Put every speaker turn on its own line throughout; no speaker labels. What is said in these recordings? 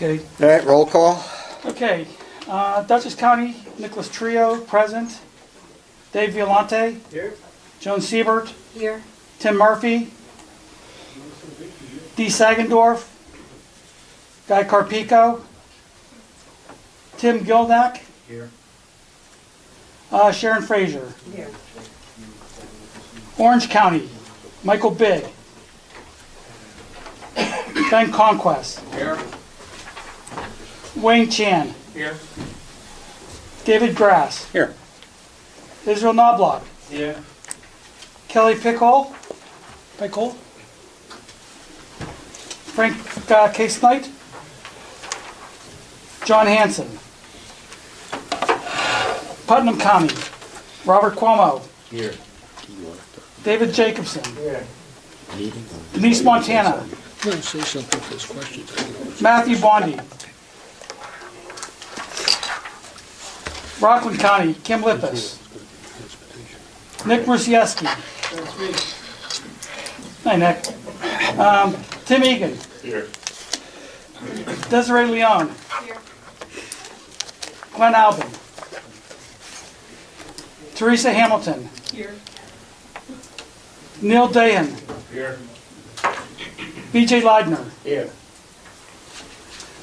Okay.
All right, roll call.
Okay. Dutchess County, Nicholas Trio, present. Dave Violante.
Here.
Joan Siebert.
Here.
Tim Murphy. Dee Sagendorf. Guy Carpico. Tim Gildak.
Here.
Sharon Frazier.
Here.
Orange County, Michael Bigg. Ben Conquest.
Here.
Wayne Chan.
Here.
David Grass.
Here.
Israel Knobloch.
Here.
Kelly Pickle. Frank Case Knight. John Hanson. Putnam County, Robert Cuomo.
Here.
David Jacobson.
Here.
Denise Montana.
No, say something if there's questions.
Matthew Bondi. Rockland County, Kim Lippis. Nick Rusieski. Hi, Nick. Tim Egan.
Here.
Desiree Leone.
Here.
Glenn Albin. Teresa Hamilton.
Here.
Neil Dahan.
Here.
BJ Leidner.
Here.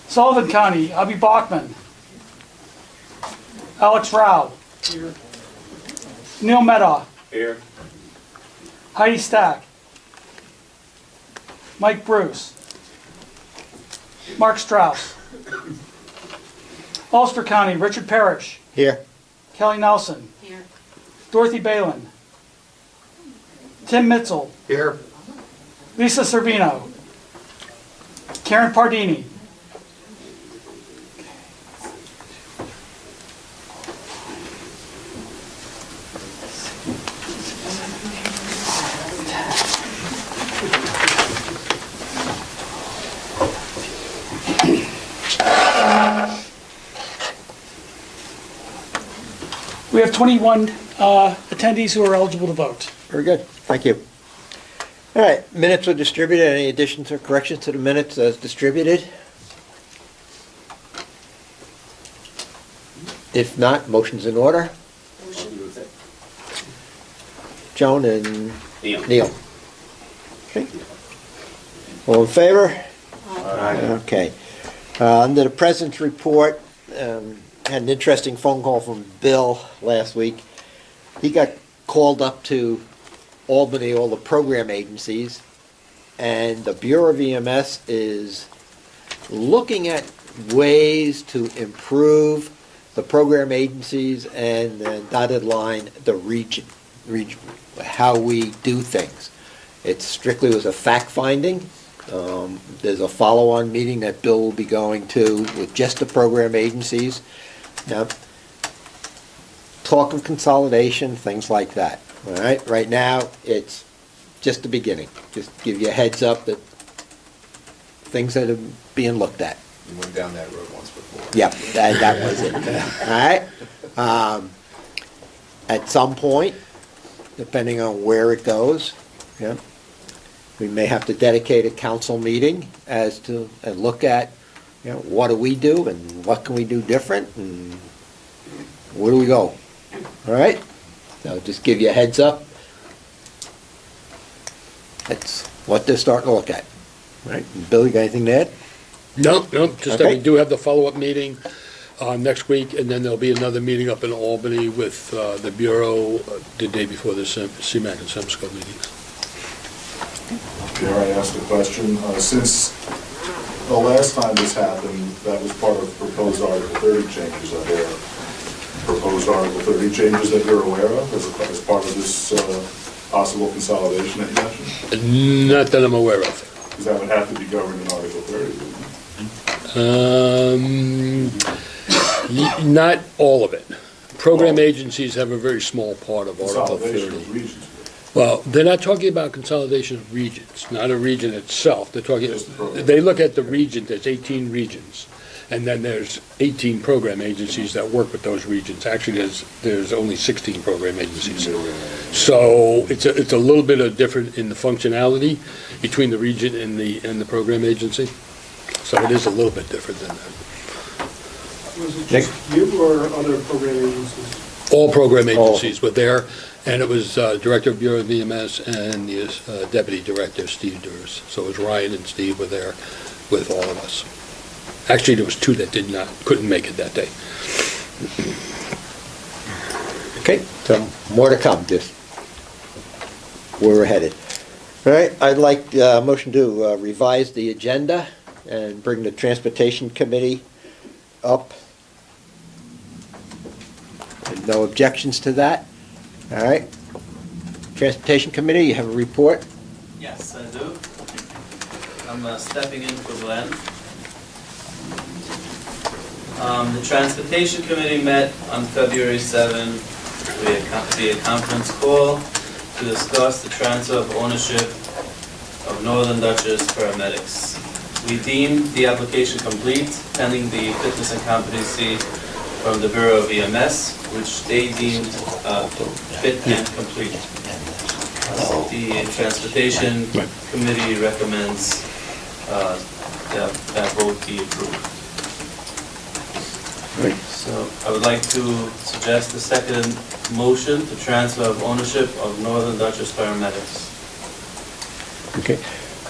Sullivan County, Abby Bachman. Alex Rao.
Here.
Neil Meadow.
Here.
Heidi Stack. Mike Bruce. Mark Strauss. Ulster County, Richard Parrish.
Here.
Kelly Nelson.
Here.
Dorothy Balin. Tim Mitzel.
Here.
Lisa Servino. Karen Pardini. We have 21 attendees who are eligible to vote.
Very good. Thank you. All right, minutes were distributed. Any additions or corrections to the minutes as distributed? If not, motion's in order. Joan and Neil. Okay. All in favor? Okay. Under the President's report, had an interesting phone call from Bill last week. He got called up to Albany, all the program agencies, and the Bureau of EMS is looking at ways to improve the program agencies and the dotted line, the region, how we do things. It strictly was a fact-finding. There's a follow-on meeting that Bill will be going to with just the program agencies. Now, talk of consolidation, things like that. All right, right now it's just the beginning. Just give you a heads up that things that are being looked at.
You went down that road once before.
Yep, that was it. All right. At some point, depending on where it goes, yeah, we may have to dedicate a council meeting as to and look at, you know, what do we do and what can we do different and where do we go? All right. So just give you a heads up. That's what they're starting to look at. All right. Bill, you got anything to add?
No, just that
Okay.
we do have the follow-up meeting next week, and then there'll be another meeting up in Albany with the Bureau the day before the CMAC and HVREMSCO meetings.
Dare I ask a question? Since the last time this happened, that was part of proposed Article 30 changes. Are there proposed Article 30 changes that you're aware of as part of this possible consolidation that you mentioned?
Not that I'm aware of.
Because that would have to be governed in Article 30.
Not all of it. Program agencies have a very small part of Article
Consolidation
30.
of regions.
Well, they're not talking about consolidation of regions, not a region itself. They're talking,
Just the program.
they look at the region, there's 18 regions, and then there's 18 program agencies that work with those regions. Actually, there's only 16 program agencies. So it's a little bit of different in the functionality between the region and the program agency. So it is a little bit different than that.
Was it just you or other program agencies?
All program agencies were there, and it was Director of Bureau of EMS and the Deputy Director, Steve Durs. So it was Ryan and Steve were there with all of us. Actually, there was two that couldn't make it that day.
Okay, so more to come, just where we're headed. All right, I'd like a motion to revise the agenda and bring the Transportation Committee up. And no objections to that? All right. Transportation Committee, you have a report?
Yes, I do. I'm stepping in for Glenn. The Transportation Committee met on February 7 via conference call to discuss the transfer of ownership of Northern Dutchess Paramedics. We deemed the application complete pending the fitness and competency from the Bureau of EMS, which they deemed fit and complete. The Transportation Committee recommends that vote be approved. So I would like to suggest the second motion to transfer of ownership of Northern Dutchess Paramedics.
Okay.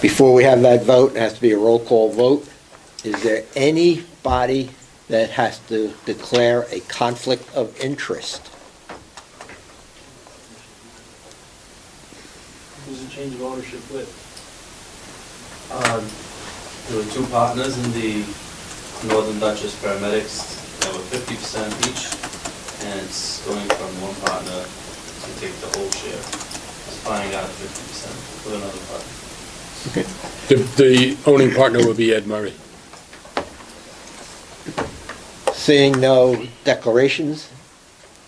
Before we have that vote, it has to be a roll call vote. Is there anybody that has to declare a conflict of interest?
Was a change of ownership with?
There were two partners in the Northern Dutchess Paramedics that were 50% each, and it's going from one partner to take the whole share. It's buying out 50% with another partner.
Okay.
The owning partner would be Ed Murray.
Seeing no declarations,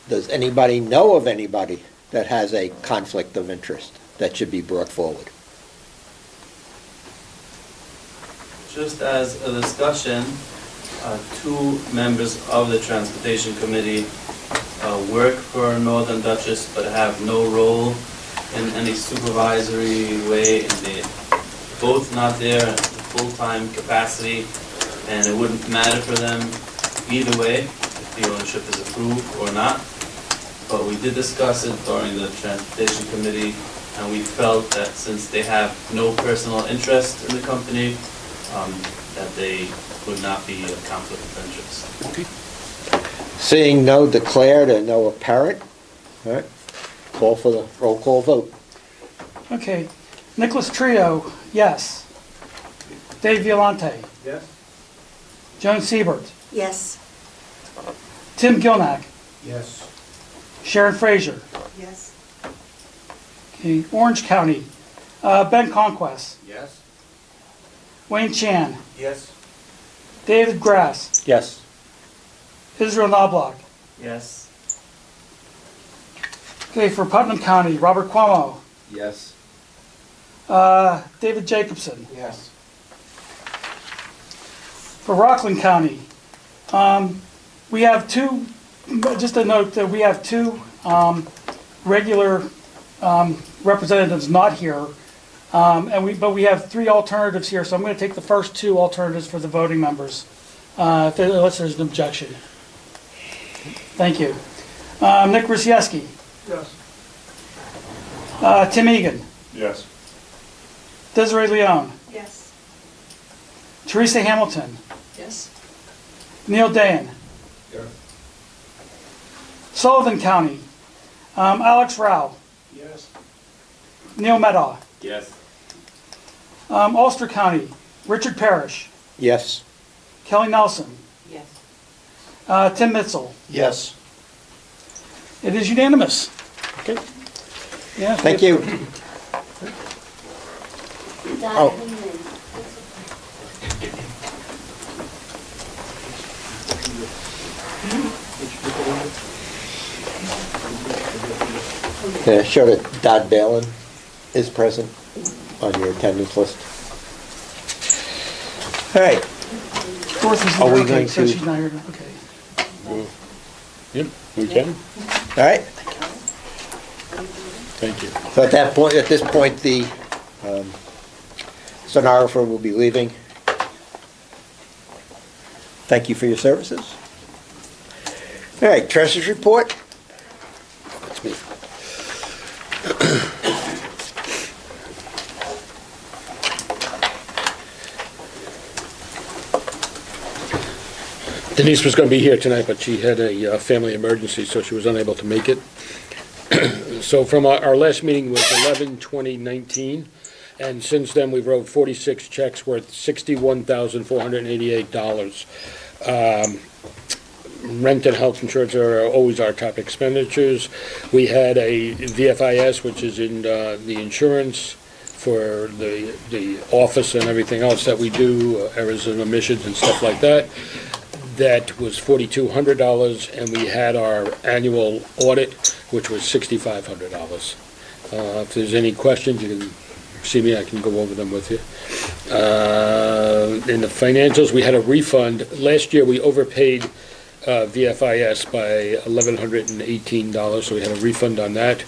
does anybody know of anybody that has a conflict of interest that should be brought forward?
Just as a discussion, two members of the Transportation Committee work for Northern Dutchess but have no role in any supervisory way, and they're both not there in full-time capacity, and it wouldn't matter for them either way if the ownership is approved or not. But we did discuss it during the Transportation Committee, and we felt that since they have no personal interest in the company, that they would not be a conflict of interest.
Okay. Seeing no declared and no apparent, all right, call for the roll call vote.
Okay. Nicholas Trio, yes. Dave Violante.
Yes.
Joan Siebert.
Yes.
Tim Gilnack.
Yes.
Sharon Frazier.
Yes.
Okay. Orange County, Ben Conquest.
Yes.
Wayne Chan.
Yes.
David Grass.
Yes.
Israel Knobloch.
Yes.
Okay, for Putnam County, Robert Cuomo.
Yes.
David Jacobson.
Yes.
For Rockland County, we have two, just a note that we have two regular representatives not here, but we have three alternatives here, so I'm going to take the first two alternatives for the voting members, unless there's an objection. Thank you. Nick Rusieski.
Yes.
Tim Egan.
Yes.
Desiree Leone.
Yes.
Teresa Hamilton.
Yes.
Neil Dayan.
Yes.
Sullivan County, Alex Rao.
Yes.
Neil Medaw.
Yes.
Ulster County, Richard Parrish.
Yes.
Kelly Nelson.
Yes.
Tim Mitzel.
Yes.
It is unanimous.
Okay.
Yeah.
Thank you. Oh. Show that Dodd Balin is present on your attendance list. All right.
Dorothy's
Are
here.
we
Okay,
going
so
to-
she's not here. Okay.
Yep, we can.
All right.
Thank you.
So at this point, the stenographer will be leaving. Thank you for your services. All right, Treasurer's report.
That's me. Denise was going to be here tonight, but she had a family emergency, so she was unable to make it. So from our last meeting was 11/20/19, and since then we've wrote 46 checks worth $61,488. Rent and health insurance are always our top expenditures. We had a VFIS, which is in the insurance for the office and everything else that we do, errors and omissions and stuff like that. That was $4,200, and we had our annual audit, which was $6,500. If there's any questions, you can see me, I can go over them with you. In the financials, we had a refund. Last year, we overpaid VFIS by $1,118, so we had a refund on that.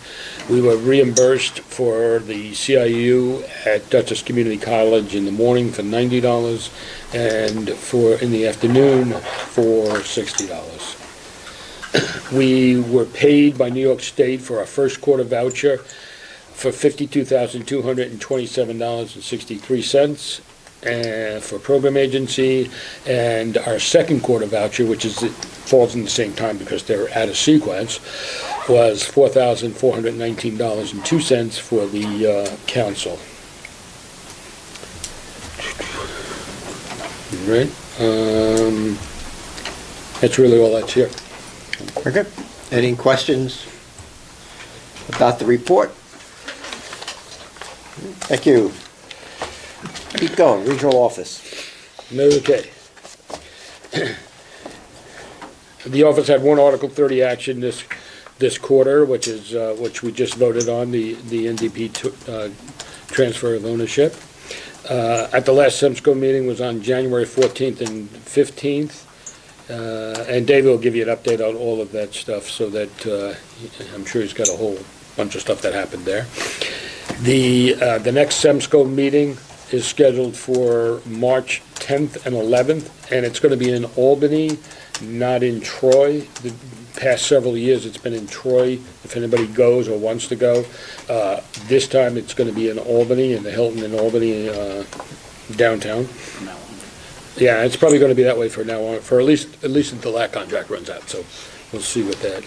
We were reimbursed for the CIU at Dutchess Community College in the morning for $90, and in the afternoon for $60. We were paid by New York State for our first quarter voucher for $52,227.63 for program agency, and our second quarter voucher, which falls in the same time because they're out of sequence, was $4,419.02 for the council. Right. That's really all that's here.
Okay. Any questions about the report? Thank you. Keep going, regional office.
Okay. The office had one Article 30 action this quarter, which we just voted on, the NDP transfer of ownership. At the last HVREMSCO meeting was on January 14th and 15th. And David will give you an update on all of that stuff, so that I'm sure he's got a whole bunch of stuff that happened there. The next HVREMSCO meeting is scheduled for March 10th and 11th, and it's going to be in Albany, not in Troy. The past several years, it's been in Troy, if anybody goes or wants to go. This time, it's going to be in Albany, in the Hilton in Albany downtown. Yeah, it's probably going to be that way for now on, for at least until that contract runs out, so we'll see with that.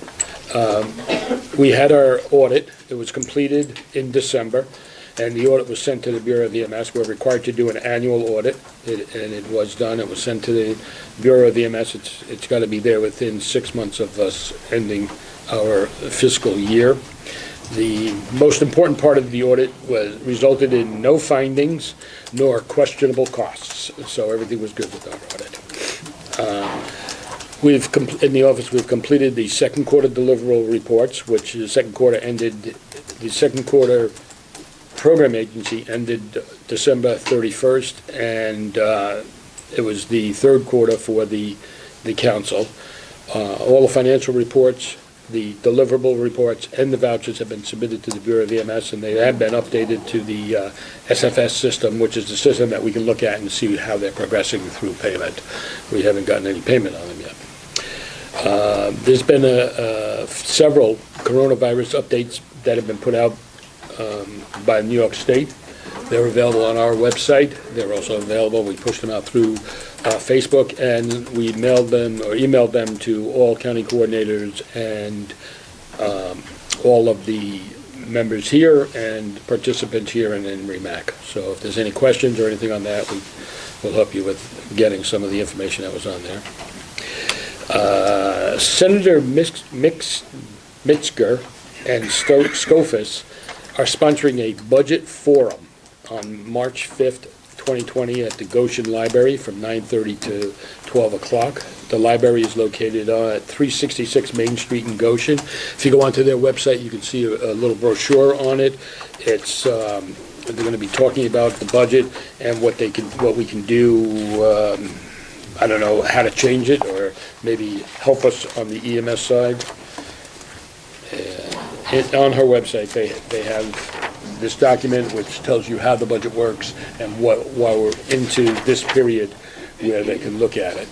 We had our audit. It was completed in December, and the audit was sent to the Bureau of EMS. We're required to do an annual audit, and it was done. It was sent to the Bureau of EMS. It's got to be there within 6 months of us ending our fiscal year. The most important part of the audit resulted in no findings nor questionable costs, so everything was good with our audit. In the office, we've completed the second quarter deliverable reports, which the second quarter program agency ended December 31st, and it was the third quarter for the council. All the financial reports, the deliverable reports, and the vouchers have been submitted to the Bureau of EMS, and they have been updated to the SFS system, which is the system that we can look at and see how they're progressing through payment. We haven't gotten any payment on them yet. There's been several coronavirus updates that have been put out by New York State. They're available on our website. They're also available, we pushed them out through Facebook, and we mailed them or emailed them to all county coordinators and all of the members here and participants here and in REMAC. So if there's any questions or anything on that, we'll help you with getting some of the information that was on there. Senator Mitzger and Scofus are sponsoring a budget forum on March 5th, 2020 at the Goshen Library from 9:30 to 12 o'clock. The library is located at 366 Main Street in Goshen. If you go onto their website, you can see a little brochure on it. It's they're going to be talking about the budget and what we can do. I don't know how to change it, or maybe help us on the EMS side. On her website, they have this document which tells you how the budget works and why we're into this period where they can look at it.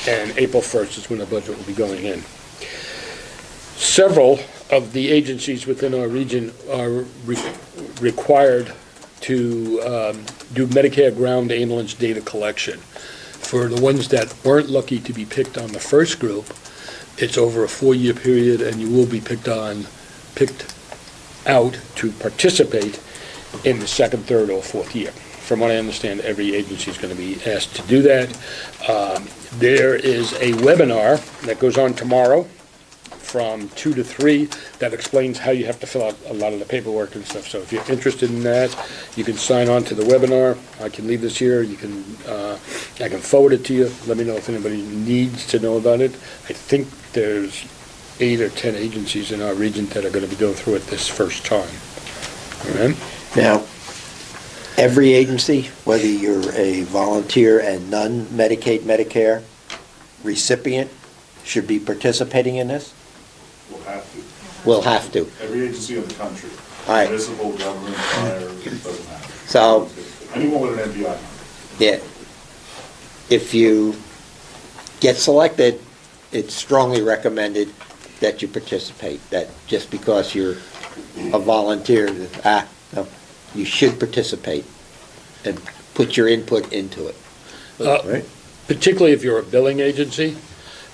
and April 1st is when the budget will be going in. Several of the agencies within our region are required to do Medicare ground ambulance data collection. For the ones that weren't lucky to be picked on the first group, it's over a 4-year period, and you will be picked out to participate in the second, third, or fourth year. From what I understand, every agency is going to be asked to do that. There is a webinar that goes on tomorrow from 2 to 3 that explains how you have to fill out a lot of the paperwork and stuff. So if you're interested in that, you can sign on to the webinar. I can leave this here. You can, I can forward it to you. Let me know if anybody needs to know about it. I think there's 8 or 10 agencies in our region that are going to be going through it this first time. All right?
Now, every agency, whether you're a volunteer and non-Medicaid, Medicare recipient, should be participating in this?
We'll have to.
Will have to.
Every agency in the country,
All right.
municipal, government, fire, it doesn't matter.
So-
Anyone with an NPI number.
Yeah. If you get selected, it's strongly recommended that you participate. That just because you're a volunteer, no, you should participate and put your input into it. Right?
Particularly if you're a billing agency,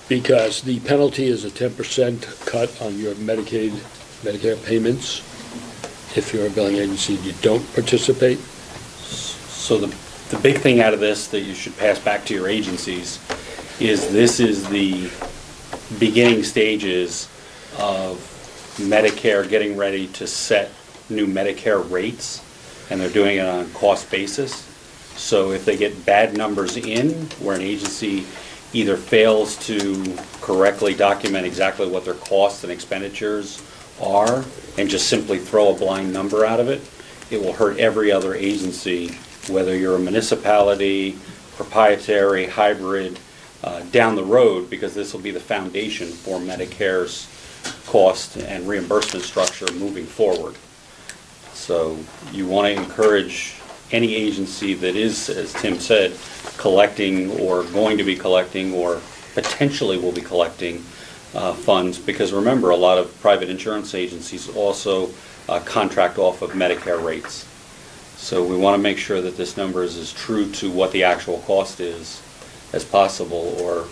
because the penalty is a 10% cut on your Medicare payments. If you're a billing agency, you don't participate.
So the big thing out of this that you should pass back to your agencies is this is the beginning stages of Medicare getting ready to set new Medicare rates, and they're doing it on a cost basis. So if they get bad numbers in, where an agency either fails to correctly document exactly what their costs and expenditures are, and just simply throw a blind number out of it, it will hurt every other agency, whether you're a municipality, proprietary, hybrid, down the road, because this will be the foundation for Medicare's cost and reimbursement structure moving forward. So you want to encourage any agency that is, as Tim said, collecting or going to be collecting or potentially will be collecting funds, because remember, a lot of private insurance agencies also contract off of Medicare rates. So we want to make sure that this number is as true to what the actual cost is as possible, or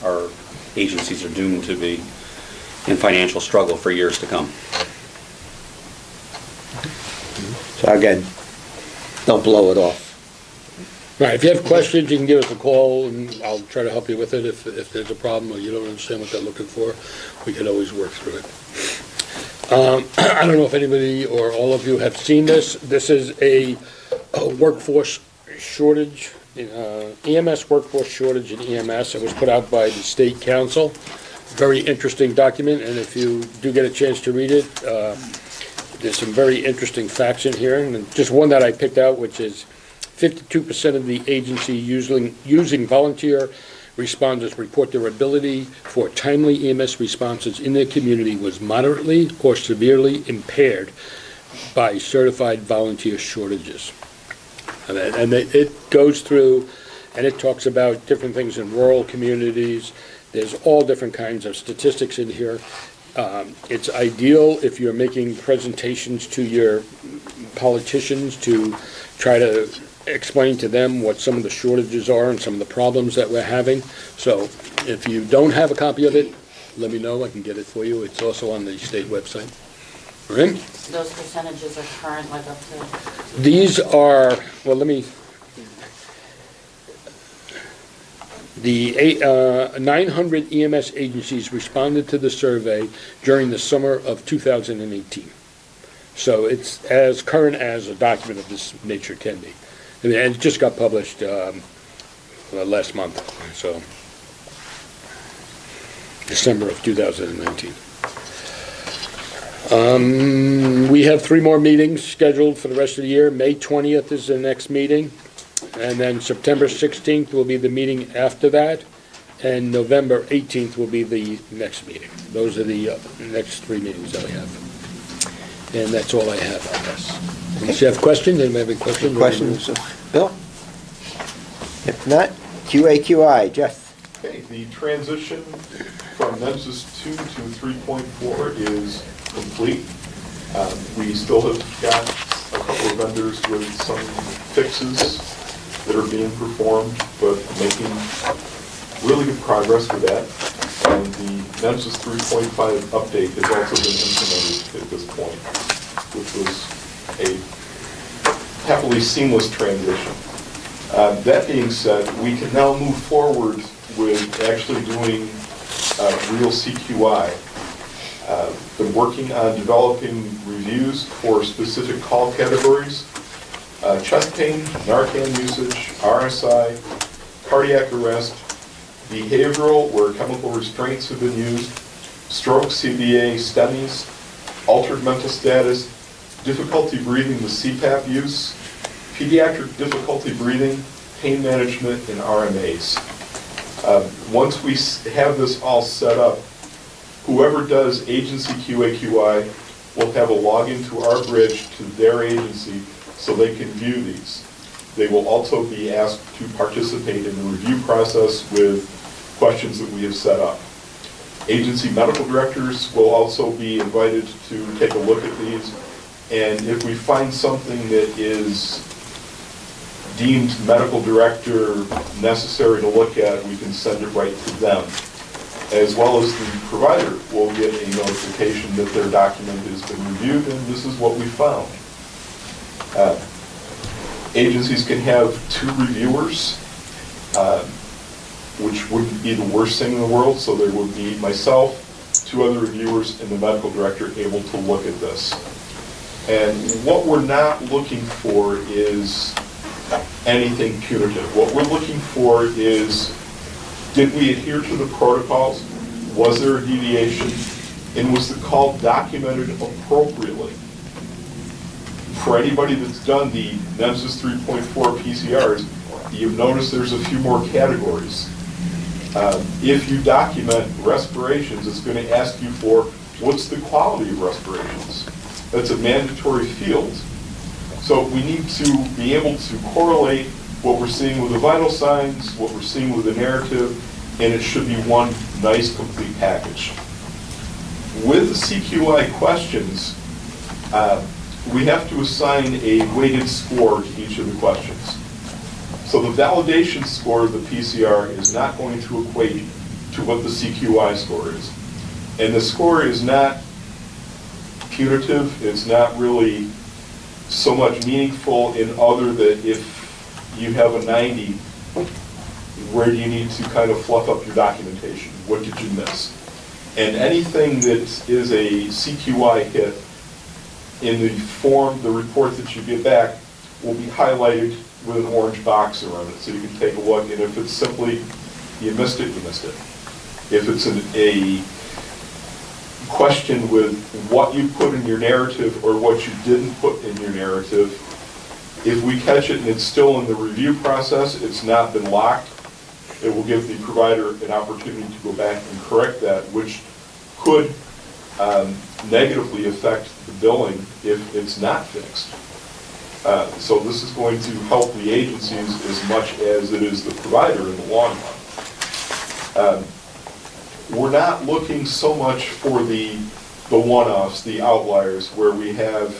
our agencies are doomed to be in financial struggle for years to come.
So again, don't blow it off.
Right, if you have questions, you can give us a call, and I'll try to help you with it. If there's a problem or you don't understand what they're looking for, we can always work through it. I don't know if anybody or all of you have seen this. This is a workforce shortage, EMS workforce shortage in EMS. It was put out by the State Council. Very interesting document, and if you do get a chance to read it, there's some very interesting facts in here. And just one that I picked out, which is 52% of the agency using volunteer responders report their ability for timely EMS responses in their community was moderately or severely impaired by certified volunteer shortages. And it goes through, and it talks about different things in rural communities. There's all different kinds of statistics in here. It's ideal if you're making presentations to your politicians to try to explain to them what some of the shortages are and some of the problems that we're having. So if you don't have a copy of it, let me know. I can get it for you. It's also on the state website. All right?
Those percentages are current, like up to...
These are, well, let me, the 900 EMS agencies responded to the survey during the summer of 2018. So it's as current as a document of this nature can be. And it just got published last month, so December of 2019. We have 3 more meetings scheduled for the rest of the year. May 20th is the next meeting, and then September 16th will be the meeting after that, and November 18th will be the next meeting. Those are the next 3 meetings that we have. And that's all I have on this. Unless you have questions, anybody have any questions?
Questions, Bill? If not, QAQI, Jeff.
Okay, the transition from NEMSIS 2 to 3.4 is complete. We still have got a couple of vendors with some fixes that are being performed, but making really good progress with that. And the NEMSIS 3.5 update has also been implemented at this point, which was a happily seamless transition. That being said, we can now move forward with actually doing real CQI. Been working on developing reviews for specific call categories: chest pain, Narcan usage, RSI, cardiac arrest, behavioral, where chemical restraints have been used, stroke, CVA, STEMIs, altered mental status, difficulty breathing with CPAP use, pediatric difficulty breathing, pain management, and RMAs. Once we have this all set up, whoever does agency QA/QI will have a login to our bridge to their agency so they can view these. They will also be asked to participate in the review process with questions that we have set up. Agency medical directors will also be invited to take a look at these, and if we find something that is deemed medical director necessary to look at, we can send it right to them. As well as the provider will get a notification that their document has been reviewed and this is what we found. Agencies can have 2 reviewers, which wouldn't be the worst thing in the world, so there would be myself, 2 other reviewers, and the medical director able to look at this. And what we're not looking for is anything punitive. What we're looking for is, did we adhere to the protocols? Was there a deviation? And was the call documented appropriately? For anybody that's done the NEMSIS 3.4 PCRs, you've noticed there's a few more categories. If you document respirations, it's going to ask you for what's the quality of respirations. That's a mandatory field. So we need to be able to correlate what we're seeing with the vital signs, what we're seeing with the narrative, and it should be one nice complete package. With the CQI questions, we have to assign a weighted score to each of the questions. So the validation score of the PCR is not going to equate to what the CQI score is. And the score is not punitive, it's not really so much meaningful in other that if you have a 90, where do you need to kind of fluff up your documentation? What did you miss? And anything that is a CQI hit in the form, the report that you get back, will be highlighted with an orange box around it so you can take a look. And if it's simply, you missed it, you missed it. If it's a question with what you put in your narrative or what you didn't put in your narrative, if we catch it and it's still in the review process, it's not been locked, it will give the provider an opportunity to go back and correct that, which could negatively affect the billing if it's not fixed. So this is going to help the agencies as much as it is the provider in the long run. We're not looking so much for the one-offs, the outliers, where we have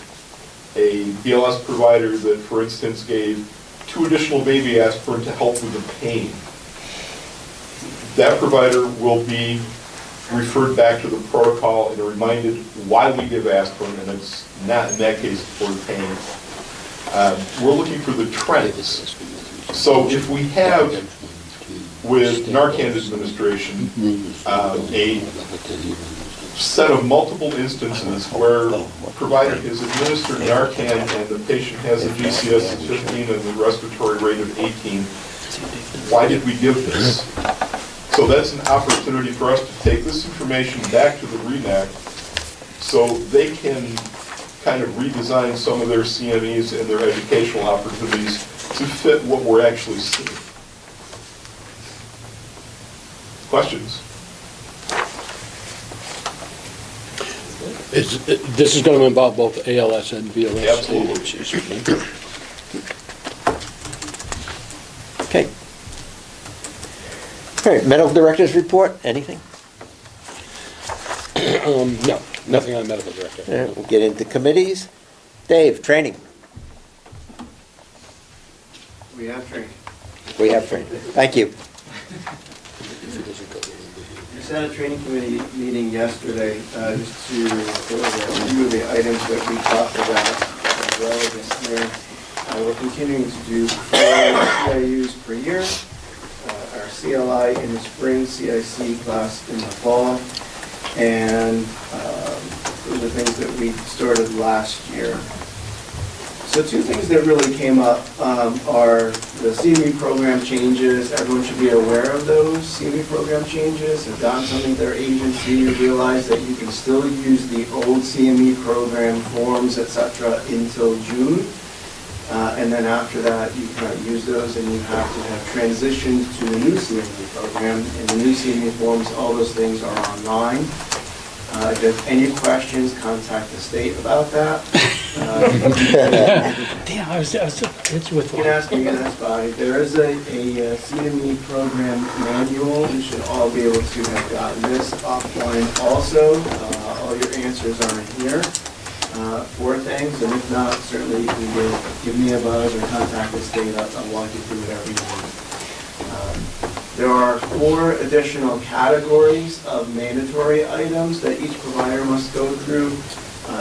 a BLS provider that, for instance, gave 2 additional baby aspirin to help with the pain. That provider will be referred back to the protocol and reminded why we give aspirin, and it's not in that case for the pain. We're looking for the trends. So if we have, with Narcan administration, a set of multiple instances where a provider has administered Narcan and the patient has a GCS of 15 and the respiratory rate of 18, why did we give this? So that's an opportunity for us to take this information back to the REMAC so they can kind of redesign some of their CMEs and their educational opportunities to fit what we're actually seeing. Questions?
This is going to involve both ALS and BLS?
Absolutely.
Okay. Okay, medical director's report, anything?
No, nothing on medical director.
We'll get into committees. Dave, training.
We have training.
We have training. Thank you.
We just had a training committee meeting yesterday, just to go over a few of the items that we talked about as relevant here. We're continuing to do 4 CIUs per year, our CLI in the spring, CIC class in the fall, and those are things that we started last year. So 2 things that really came up are the CME program changes. Everyone should be aware of those CME program changes. Have gotten something to their agency, realize that you can still use the old CME program forms, etc. until June. And then after that, you cannot use those, and you have to have transitioned to the new CME program. And the new CME forms, all those things are online. If you have any questions, contact the state about that.
Damn, I was just hit you with
You can ask me, that's fine. There is a CME program manual. You should all be able to have gotten this offline also. All your answers are in here for things, and if not, certainly you can give me a buzz or contact the state. I'll walk you through whatever you need. There are 4 additional categories of mandatory items that each provider must go through,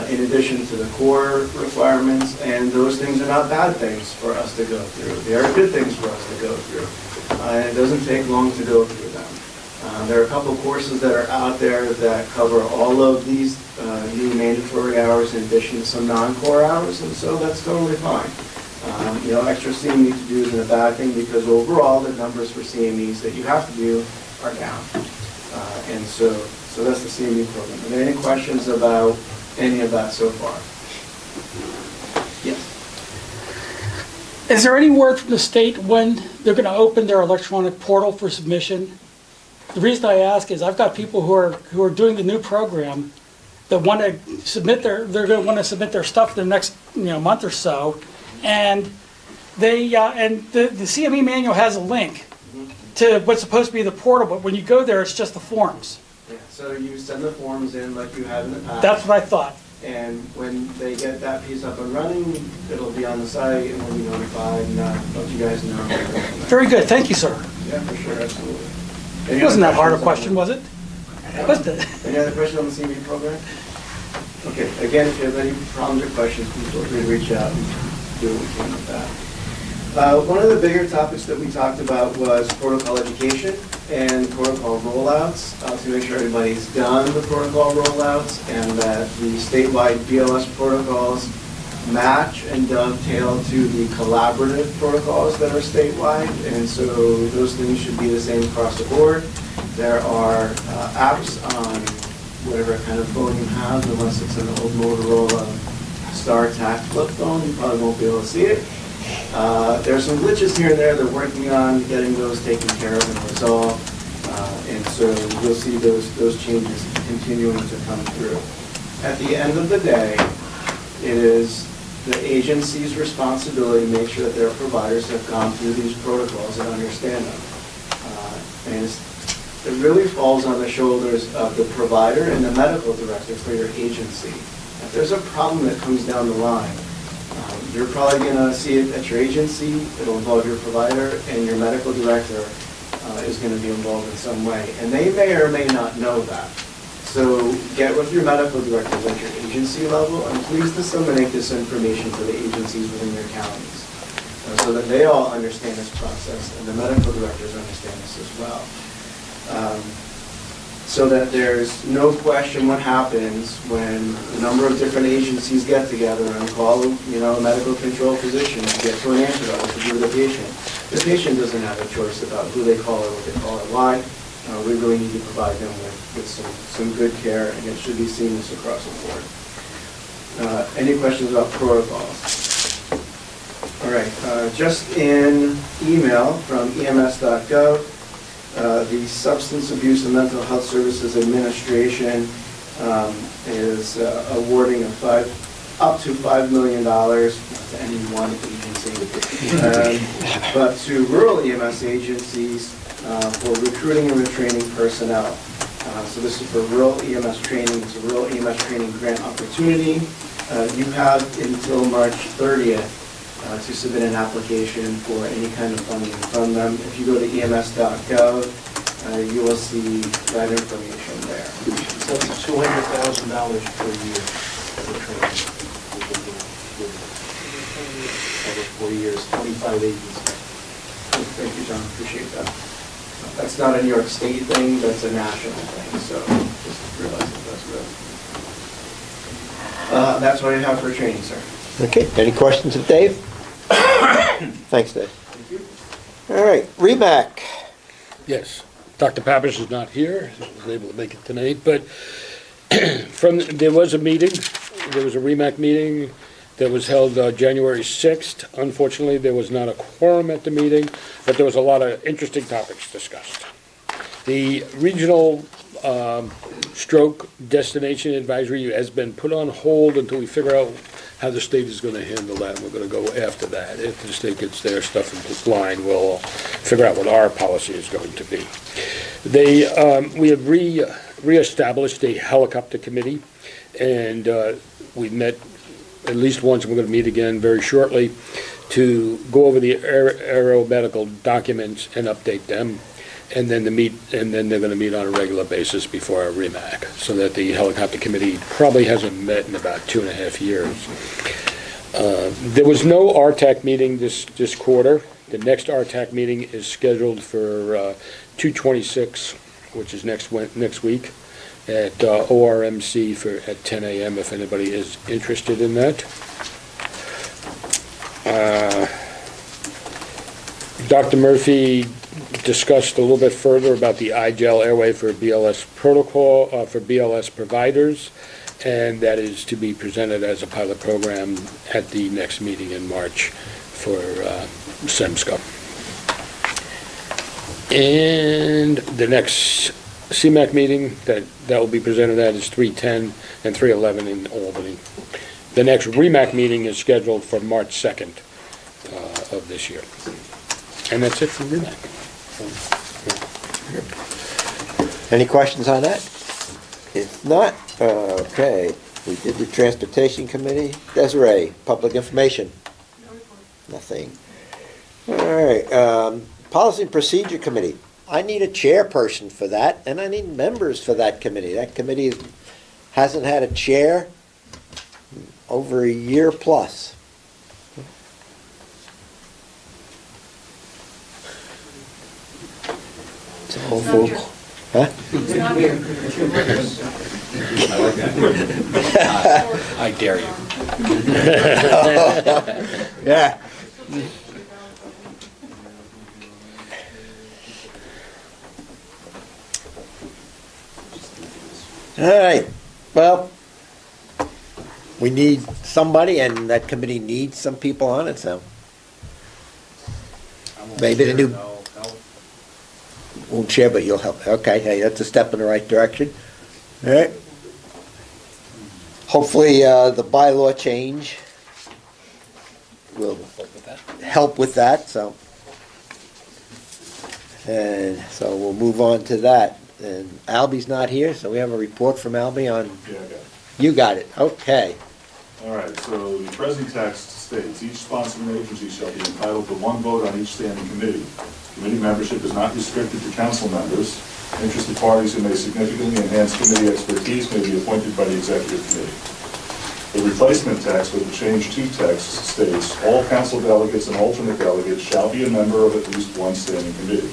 in addition to the core requirements, and those things are not bad things for us to go through. They are good things for us to go through, and it doesn't take long to go through them. There are a couple courses that are out there that cover all of these new mandatory hours in addition to some non-core hours, and so that's totally fine. Extra CME to do isn't a bad thing, because overall the numbers for CMEs that you have to do are down. And so that's the CME program. Are there any questions about any of that so far? Yes.
Is there any word from the state when they're going to open their electronic portal for submission? The reason I ask is I've got people who are doing the new program that want to submit they're going to want to submit their stuff in the next month or so, and the CME manual has a link to what's supposed to be the portal, but when you go there, it's just the forms.
Yeah, so you send the forms in like you have in the past.
That's what I thought.
And when they get that piece up and running, it'll be on the site and we'll be notified and let you guys know.
Very good. Thank you, sir.
Yeah, for sure, absolutely.
It wasn't that hard a question, was it? Was it?
Any other questions on the CME program? Okay, again, if you have any problems or questions, please feel free to reach out and do what we can with that. One of the bigger topics that we talked about was protocol education and protocol rollouts, to make sure everybody's done the protocol rollouts and that the statewide BLS protocols match and dovetail to the collaborative protocols that are statewide, and so those things should be the same across the board. There are apps on whatever kind of phone you have, unless it's an old Motorola StarTAC flip phone, you probably won't be able to see it. There are some glitches here and there. They're working on getting those taken care of and resolved, and so you'll see those changes continuing to come through. At the end of the day, it is the agency's responsibility to make sure that their providers have gone through these protocols and understand them. And it really falls on the shoulders of the provider and the medical director for your agency. If there's a problem that comes down the line, you're probably going to see it at your agency. It'll involve your provider, and your medical director is going to be involved in some way. And they may or may not know that. So get with your medical directors at your agency level, and please disseminate this information to the agencies within your counties so that they all understand this process, and the medical directors understand this as well. So that there's no question what happens when a number of different agencies get together and call, a medical control physician to get to an answer about what to do with the patient. The patient doesn't have a choice about who they call or what they call or why. We really need to provide them with some good care, and it should be seamless across the board. Any questions about protocols? All right, just in email from ems.gov, the Substance Abuse and Mental Health Services Administration is awarding up to $5 million, not to any one agency, but to rural EMS agencies for recruiting and retraining personnel. So this is for rural EMS training. It's a rural EMS training grant opportunity. You have until March 30th to submit an application for any kind of funding from them. If you go to ems.gov, you will see that information there.
So it's $200,000 per year for training. Over 4 years, 25 agencies.
Thank you, John, appreciate that. That's not a New York State thing, that's a national thing, so just realize that that's what I have for training, sir.
Okay, any questions of Dave? Thanks, Dave.
Thank you.
All right, REMAC.
Yes, Dr. Papish is not here, he wasn't able to make it tonight, but there was a meeting, there was a REMAC meeting that was held January 6th. Unfortunately, there was not a quorum at the meeting, but there was a lot of interesting topics discussed. The regional stroke destination advisory has been put on hold until we figure out how the state is going to handle that. We're going to go after that. If the state gets their stuff in line, we'll figure out what our policy is going to be. We have reestablished a helicopter committee, and we met at least once, and we're going to meet again very shortly to go over the aeromedical documents and update them, and then they're going to meet on a regular basis before our REMAC, so that the helicopter committee probably hasn't met in about 2.5 years. There was no RTAC meeting this quarter. The next RTAC meeting is scheduled for 2/26, which is next week, at ORMC at 10 a.m. if anybody is interested in that. Dr. Murphy discussed a little bit further about the iGel airway for BLS protocol, for BLS providers, and that is to be presented as a pilot program at the next meeting in March for HVREMSCO. And the next CMAC meeting that will be presented at is 3/10 and 3/11 in Albany. The next REMAC meeting is scheduled for March 2nd of this year. And that's it for REMAC.
Any questions on that? If not, okay, we did the Transportation Committee. Desiree, Public Information? Nothing. All right, Policy and Procedure Committee. I need a chairperson for that, and I need members for that committee. That committee hasn't had a chair over a year plus. It's all full. Huh?
I dare you.
Yeah. All right, well, we need somebody, and that committee needs some people on it, so. Maybe the new, won't chair, but you'll help. Okay, hey, that's a step in the right direction. All right. Hopefully, the bylaw change will help with that, so. And so we'll move on to that. And Albie's not here, so we have a report from Albie on,
Yeah, I got it.
you got it, okay.
All right, so the present text states, each sponsoring agency shall be entitled to one vote on each standing committee. Committee membership is not restricted to council members. Interested parties who may significantly enhance committee expertise may be appointed by the executive committee. The replacement text with the change to text states, all council delegates and alternate delegates shall be a member of at least one standing committee.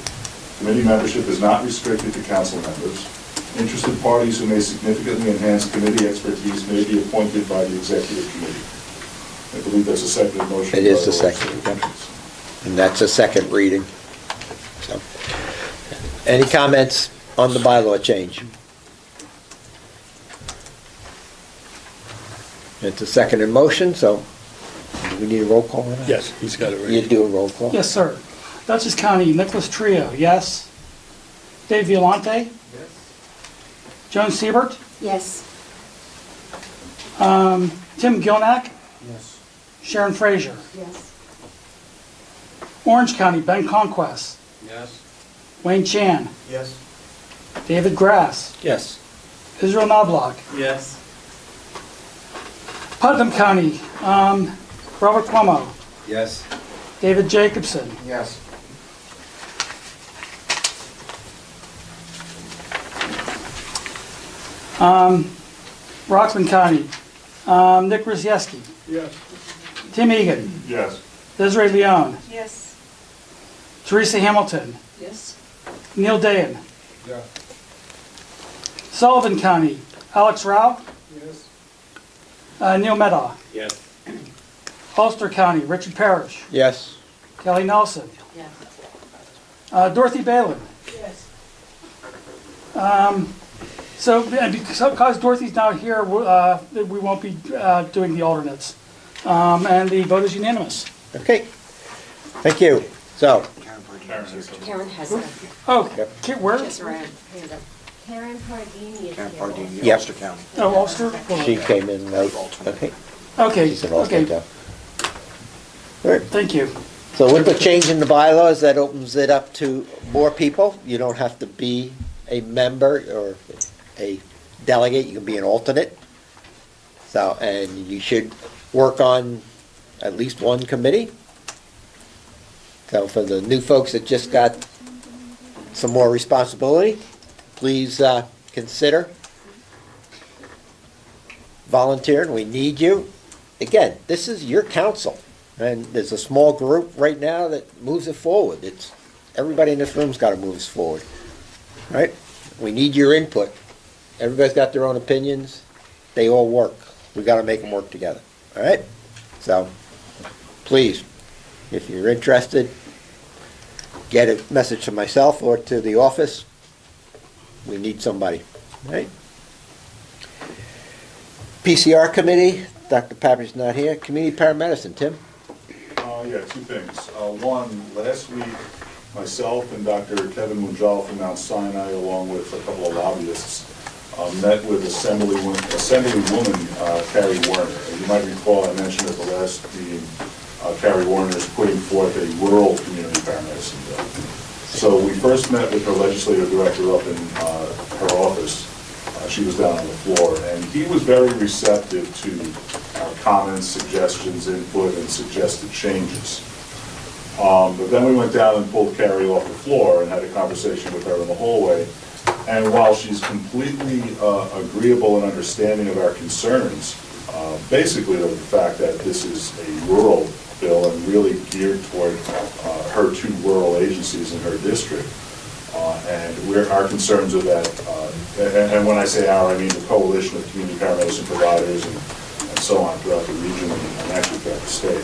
Committee membership is not restricted to council members. Interested parties who may significantly enhance committee expertise may be appointed by the executive committee. I believe that's a second motion.
It is the second, and that's a second reading. So, any comments on the bylaw change? It's a second in motion, so do we need a roll call on that?
Yes, he's got it right.
You do a roll call?
Yes, sir. Dutchess County, Nicholas Trio, yes. Dave Violante?
Yes.
Joan Siebert?
Yes.
Tim Gilnack?
Yes.
Sharon Frazier?
Yes.
Orange County, Ben Conquest?
Yes.
Wayne Chan,
Yes.
David Grass,
Yes.
Israel Knobloch,
Yes.
Putnam County, Robert Cuomo,
Yes.
David Jacobson,
Yes.
Roxman County, Nick Rosieski,
Yes.
Tim Egan,
Yes.
Desiree Leone,
Yes.
Teresa Hamilton,
Yes.
Neil Dayan.
Yeah.
Sullivan County, Alex Rao,
Yes.
Neil Medaw.
Yes.
Ulster County, Richard Parrish,
Yes.
Kelly Nelson,
Yes.
Dorothy Balin.
Yes.
So, and because Dorothy's not here, we won't be doing the alternates. And the vote is unanimous.
Okay. Thank you. So,
Karen has a,
Oh, where?
has her hand up.
Karen Pardini is
Karen
here.
Pardini,
Yep.
Ulster County.
Oh, Ulster?
she came in late. Okay.
Okay,
She's an alternate
okay,
though. All right.
thank you.
So with the change in the bylaws, that opens it up to more people. You don't have to be a member or a delegate, you can be an alternate. So, and you should work on at least one committee. So for the new folks that just got some more responsibility, please consider volunteering. We need you. Again, this is your council, and there's a small group right now that moves it forward. It's everybody in this room's got to move us forward, right? We need your input. Everybody's got their own opinions. They all work. We got to make them work together. All right. So, please, if you're interested, get a message to myself or to the office. We need somebody. All right. PCR committee. Dr. Papper's not here. Community paramedicine. Tim.
Yeah, two things. One, last week, myself and Dr. Kevin Munjal from Mount Sinai, along with a couple of lobbyists, met with Assemblywoman Carrie Warner. And you might recall I mentioned at the last meeting, Carrie Warner is putting forth a rural community paramedicine bill. So we first met with her legislative director up in her office. She was down on the floor, and he was very receptive to comments, suggestions, input, and suggested changes. But then we went down and pulled Carrie off the floor and had a conversation with her in the hallway. And while she's completely agreeable and understanding of our concerns, basically of the fact that this is a rural bill and really geared toward her two rural agencies in her district, and our concerns are that, and when I say our, I mean the coalition of community paramedicine providers and so on throughout the region and actually throughout the state.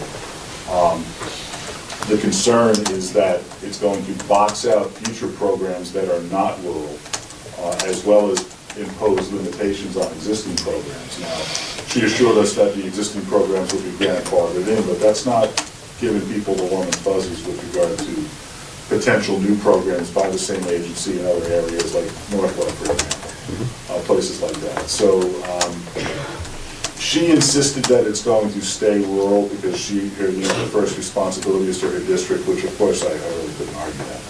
The concern is that it's going to box out future programs that are not rural, as well as impose limitations on existing programs. Now, she assured us that the existing programs will be grandfathered in, but that's not giving people the warm and fuzzies with regard to potential new programs by the same agency in other areas like Northwest, for example, places like that. So she insisted that it's going to stay rural because her first responsibility is to her district, which of course I really couldn't argue that.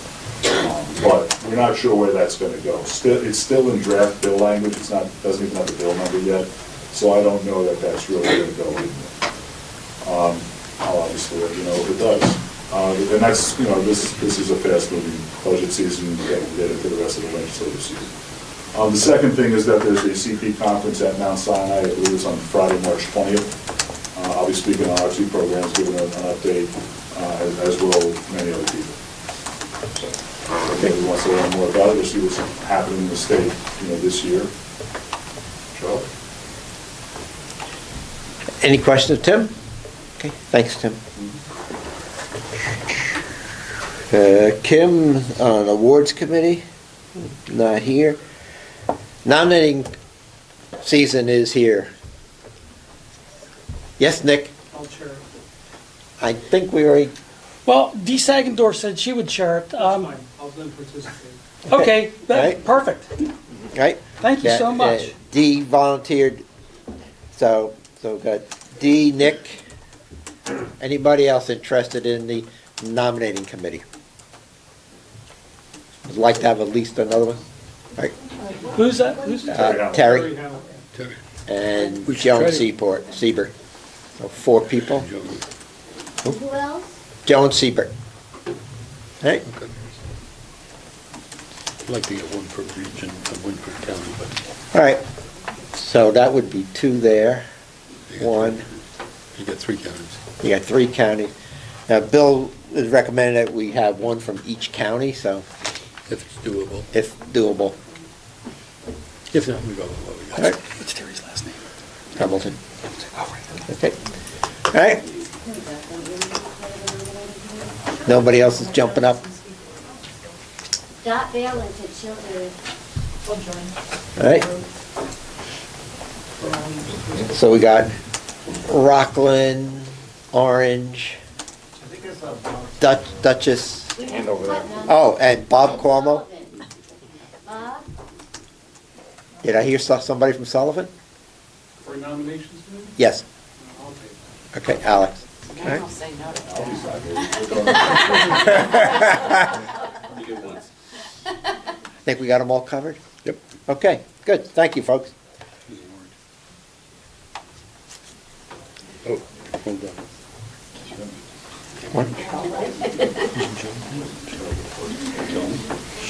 But we're not sure where that's going to go. It's still in draft bill language. Doesn't even have the bill number yet, so I don't know that that's really going to go in there. I'll obviously let you know if it does. And that's, this is a fast-moving budget season. We'll get into the rest of the legislative season. The second thing is that there's a CP conference at Mount Sinai. I believe it's on Friday, March 20th. I'll be speaking on our two programs, giving an update, as will many other people. So, if anybody wants to learn more about it or see what's happening in the state, this year. Joe?
Any questions, Tim? Okay, thanks, Tim. Kim on awards committee, not here. Nominating season is here. Yes, Nick?
I'll chair it.
I think we already.
Well, Dee Sagendorf said she would chair it.
I'll then participate.
Okay,
Right.
perfect.
Right?
Thank you so much.
Dee volunteered, so got Dee, Nick. Anybody else interested in the nominating committee? I'd like to have at least another one. Right.
Who's that? Who's
Terry
Terry.
and
We should
Joan
try to-
Siebert. So 4 people.
Who else?
Joan Siebert. Hey,
Okay. I'd like to get one per region and one per county, but
all right. So that would be 2 there, 1.
you got 3 counties.
You got 3 counties. Now, Bill is recommending that we have 1 from each county, so
If it's doable.
if doable.
If not, we go with what we got.
All right.
What's Terry's last name?
Hamilton. Okay. All right. Nobody else is jumping up?
Dot Valen to children.
All right. So we got Rockland, Orange, Dutchess.
And over there.
Oh, and Bob Cormo.
Bob?
Did I hear somebody from Sullivan?
For nominations, maybe?
Yes.
I'll take it.
Okay, Alex. All right.
I'll say no to
Think we got them all covered?
Yep.
Okay, good. Thank you, folks.
Oh, hold on.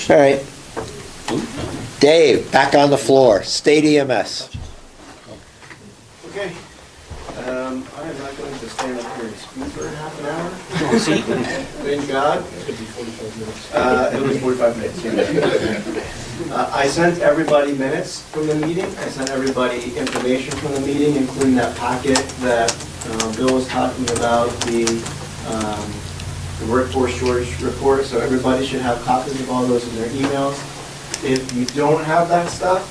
All right. Dave, back on the floor. State EMS.
Okay. I'm not going to stand up here and speak for half an hour. Thank God. It was 45 minutes. Yeah. I sent everybody minutes from the meeting. I sent everybody information from the meeting, including that packet that Bill was talking about, the workforce shortage report. So everybody should have copies of all those in their emails. If you don't have that stuff,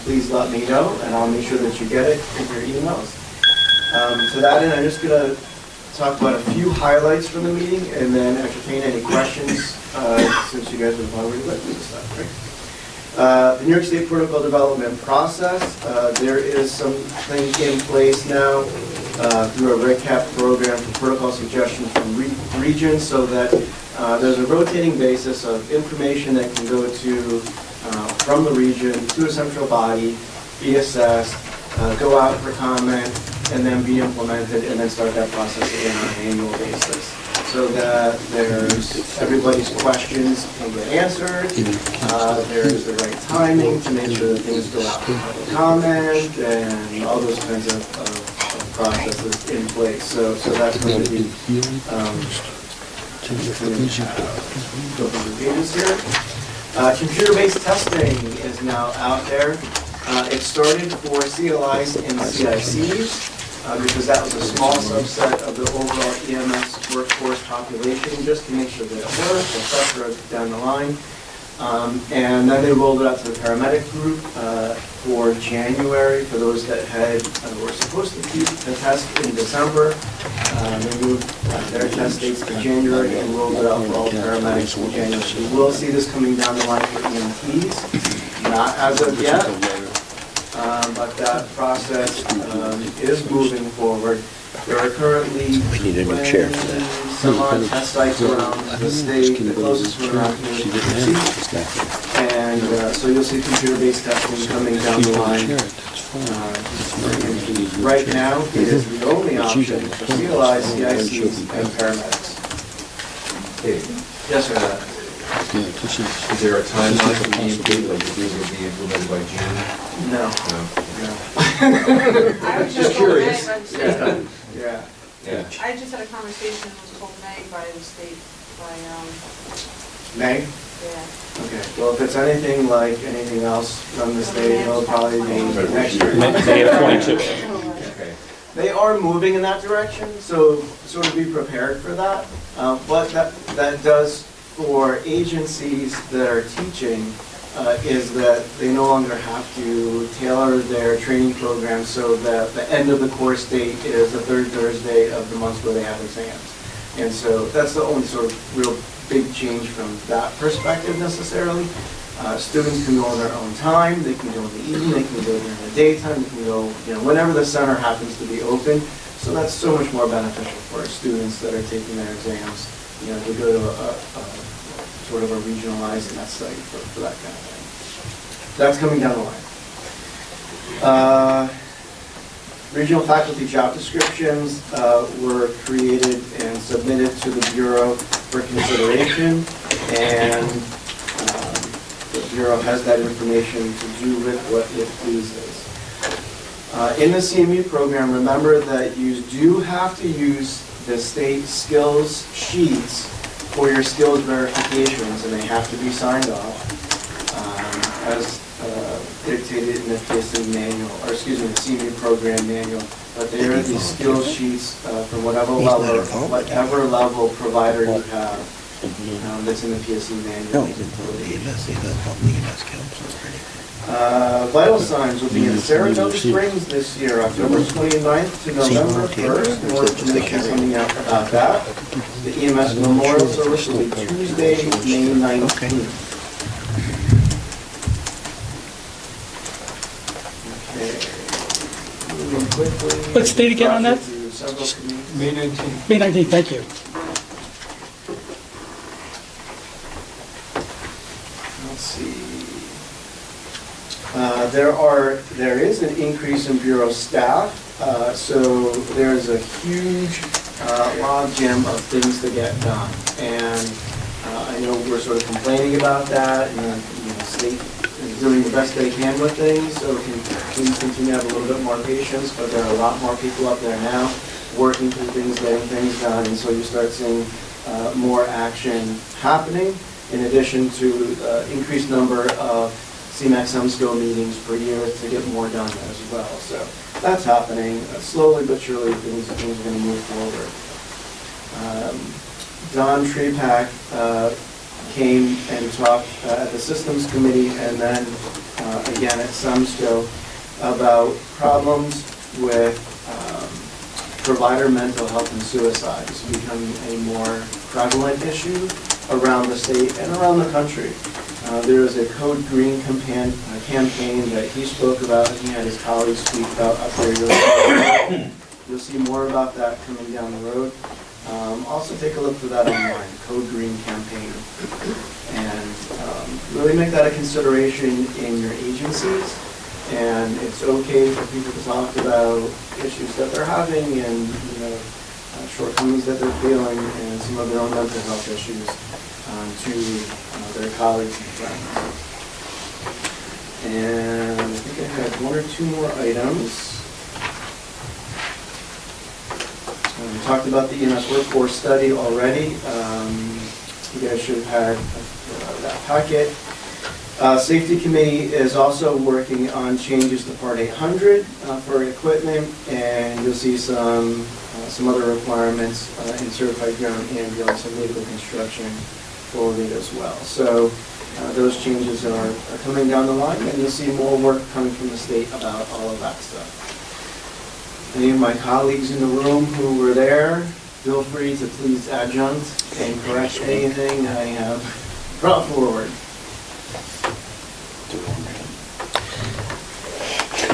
please let me know, and I'll make sure that you get it in your emails. To that end, I'm just going to talk about a few highlights from the meeting and then entertain any questions, since you guys have already looked through the stuff, right? The New York State Protocol Development process, there is something in place now through a RECAP program for protocol suggestions from regions, so that there's a rotating basis of information that can go to from the region to a central body, be assessed, go out for comment, and then be implemented, and then start that process again on an annual basis. So that everybody's questions can get answered, there's the right timing to make sure that things go out for public comment, and all those kinds of processes in place. So that's going to be pages here. Computer-based testing is now out there. It started for CLIs and CICs, because that was a small subset of the overall EMS workforce population, just to make sure that it worked, etc. down the line. And then they rolled it out to the paramedic group for January, for those that were supposed to keep the test in December. They moved their test dates to January and rolled it out for all paramedics in January. So we will see this coming down the line for EMTs, not as of yet. But that process is moving forward. There are currently some test sites around the state. The closest one around here is DC. And so you'll see computer-based testing coming down the line. Right now, it is the only option for CLIs, CICs, and paramedics. Yes, sir.
Is there a timeline for EMT, like these will be implemented by June?
No.
Just curious.
Yeah.
Yeah.
I just had a conversation, it was told May by the state, by,
May?
yeah.
Okay, well, if it's anything like anything else from the state, it'll probably be next year.
May of 22.
Okay.
They are moving in that direction, so sort of be prepared for that. What that does for agencies that are teaching is that they no longer have to tailor their training program so that the end of the course date is the third Thursday of the month where they have exams. And so that's the only sort of real big change from that perspective necessarily. Students can go on their own time, they can go in the evening, they can go during the daytime, they can go whenever the center happens to be open. So that's so much more beneficial for our students that are taking their exams. To go to sort of a regionalized nest site for that kind of thing. That's coming down the line. Regional faculty job descriptions were created and submitted to the Bureau for consideration, and the Bureau has that information to do with what it pleases. In the CMU program, remember that you do have to use the state skills sheets for your skills verifications, and they have to be signed off as dictated in the PSC manual, or excuse me, the CMU program manual. But they are the skills sheets from whatever level provider you have that's in the PSC manual.
No, he's involved in the EMS, he's not helping the EMS council.
Vital signs will be in Saratoga Springs this year, October 29th to November 1st. More information is coming out about that. The EMS Memorial Service will be Tuesday, May 19th. Okay. Moving quickly.
What's the date again on that?
May 19th.
May 19th, thank you.
Let's see. There is an increase in Bureau staff, so there's a huge logjam of things to get done. And I know we're sort of complaining about that, and the state is doing the best they can with things, so please continue to have a little bit more patience, but there are a lot more people up there now working through things, getting things done, and so you start seeing more action happening, in addition to increased number of HVREMSCO meetings per year to get more done as well. So that's happening. Slowly but surely things are going to move forward. Don Trepak came and talked at the systems committee and then again at SEMSCO about problems with provider mental health and suicide. It's becoming a more prevalent issue around the state and around the country. There is a Code Green campaign that he spoke about, and he had his colleagues speak about up there. You'll see more about that coming down the road. Also take a look for that online, Code Green campaign. And really make that a consideration in your agencies. And it's okay for people to talk about issues that they're having and shortcomings that they're feeling and some of their own mental health issues to their colleagues and friends. And I think I had one or two more items. We talked about the EMS workforce study already. You guys should have had that packet. Safety Committee is also working on changes to Part 800 for equipment, and you'll see some other requirements in certified ground ambulance and medical construction for it as well. So those changes are coming down the line, and you'll see more work coming from the state about all of that stuff. Any of my colleagues in the room who were there, feel free to please adjunct and correct anything I have brought forward.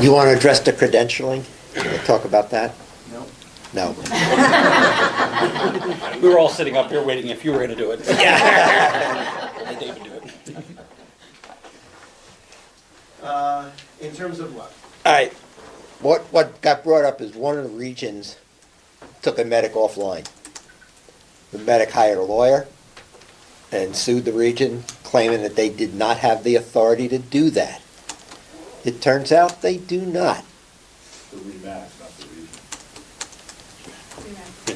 You want to address the credentialing? We'll talk about that?
No.
No.
We were all sitting up here waiting if you were going to do it. Let David do it.
In terms of what?
All right. What got brought up is one of the regions took a medic offline. The medic hired a lawyer and sued the region, claiming that they did not have the authority to do that. It turns out they do not.
The REMAC, not the region.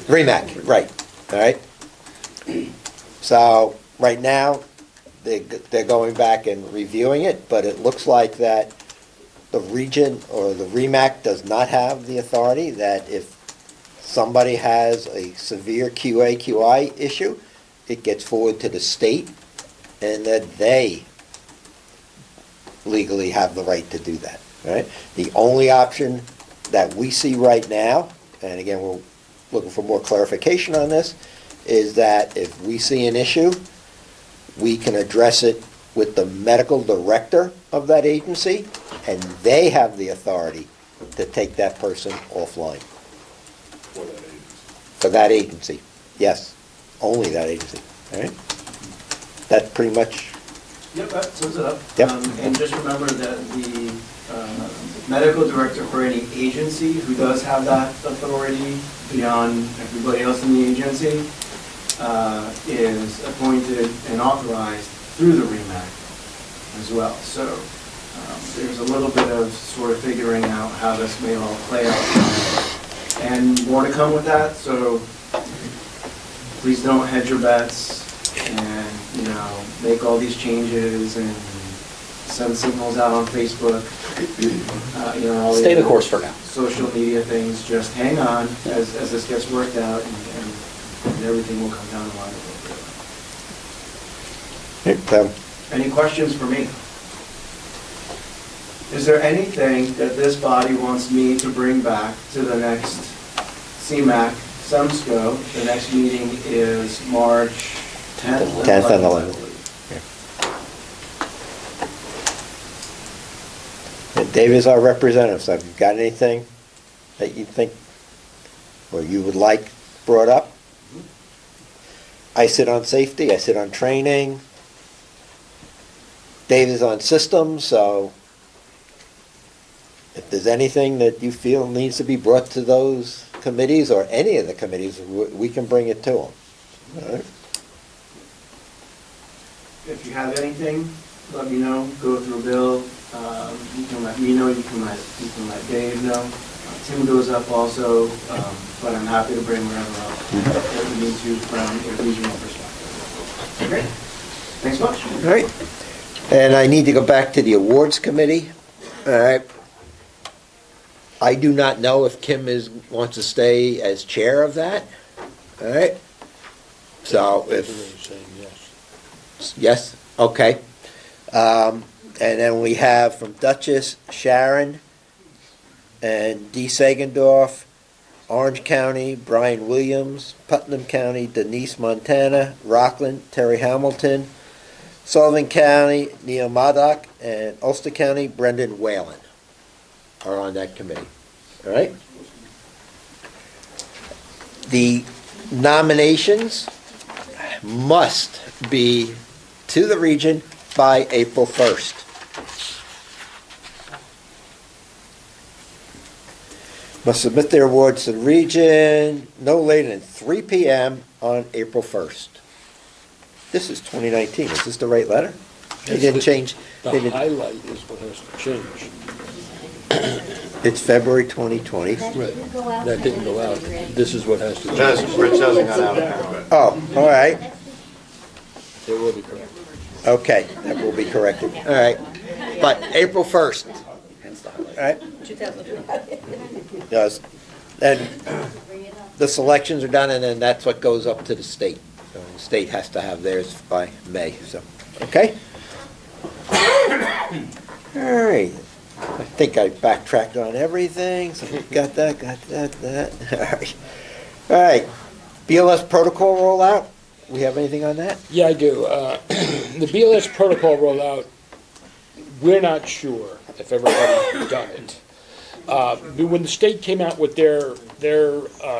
REMAC, right, all right? So, right now, they're going back and reviewing it, but it looks like that the region or the REMAC does not have the authority, that if somebody has a severe QA/QI issue, it gets forwarded to the state, and that they legally have the right to do that, right? The only option that we see right now, and again, we're looking for more clarification on this, is that if we see an issue, we can address it with the medical director of that agency, and they have the authority to take that person offline.
For that agency.
For that agency, yes, only that agency, all right? that pretty much,
Yep, that sums it up.
Yep.
And just remember that the medical director for any agency who does have that authority beyond everybody else in the agency is appointed and authorized through the REMAC as well. So there's a little bit of sort of figuring out how this may all play out. And more to come with that, so please don't hedge your bets and, make all these changes and send signals out on Facebook. All
Stay the
other
course for now.
Social media things, just hang on as this gets worked out and everything will come down the line a little bit. Any questions for me? Is there anything that this body wants me to bring back to the next CMAC, HVREMSCO? The next meeting is March 10th and
10th and
11th.
11th. Dave is our representative, so if you've got anything that you think or you would like brought up, I sit on safety, I sit on training, Dave is on systems, so if there's anything that you feel needs to be brought to those committees or any of the committees, we can bring it to them. All right?
If you have anything, let me know. Go through Bill. You can let me know. You can let Dave know. Tim goes up also, but I'm happy to bring whatever up that we need to from a regional perspective. Okay. Thanks much.
All right. And I need to go back to the awards committee. All right. I do not know if Kim wants to stay as chair of that. All right. So if
Saying yes.
yes, okay. And then we have from Dutchess, Sharon, and D. Sagendorf, Orange County, Brian Williams, Putnam County, Denise Montana, Rockland, Terry Hamilton, Sullivan County, Neil Maddock, and Ulster County, Brendan Whalen are on that committee. All right? The nominations must be to the region by April 1st. Must submit their awards to the region no later than 3 p.m. on April 1st. This is 2019. Is this the right letter? They didn't change.
The
They didn't,
highlight is what has to change.
it's February 2020.
That didn't go out. This is what has to change.
Rich hasn't got out.
Oh, all right.
It will be correct.
Okay, that will be corrected. All right. But April 1st. All right?
2020.
Yes. And the selections are done, and then that's what goes up to the state. So the state has to have theirs by May, so, okay? All right. I think I backtracked on everything, so got that. All right. All right. BLS protocol rollout, we have anything on that?
Yeah, I do. The BLS protocol rollout, we're not sure if everybody's done it. When the state came out with their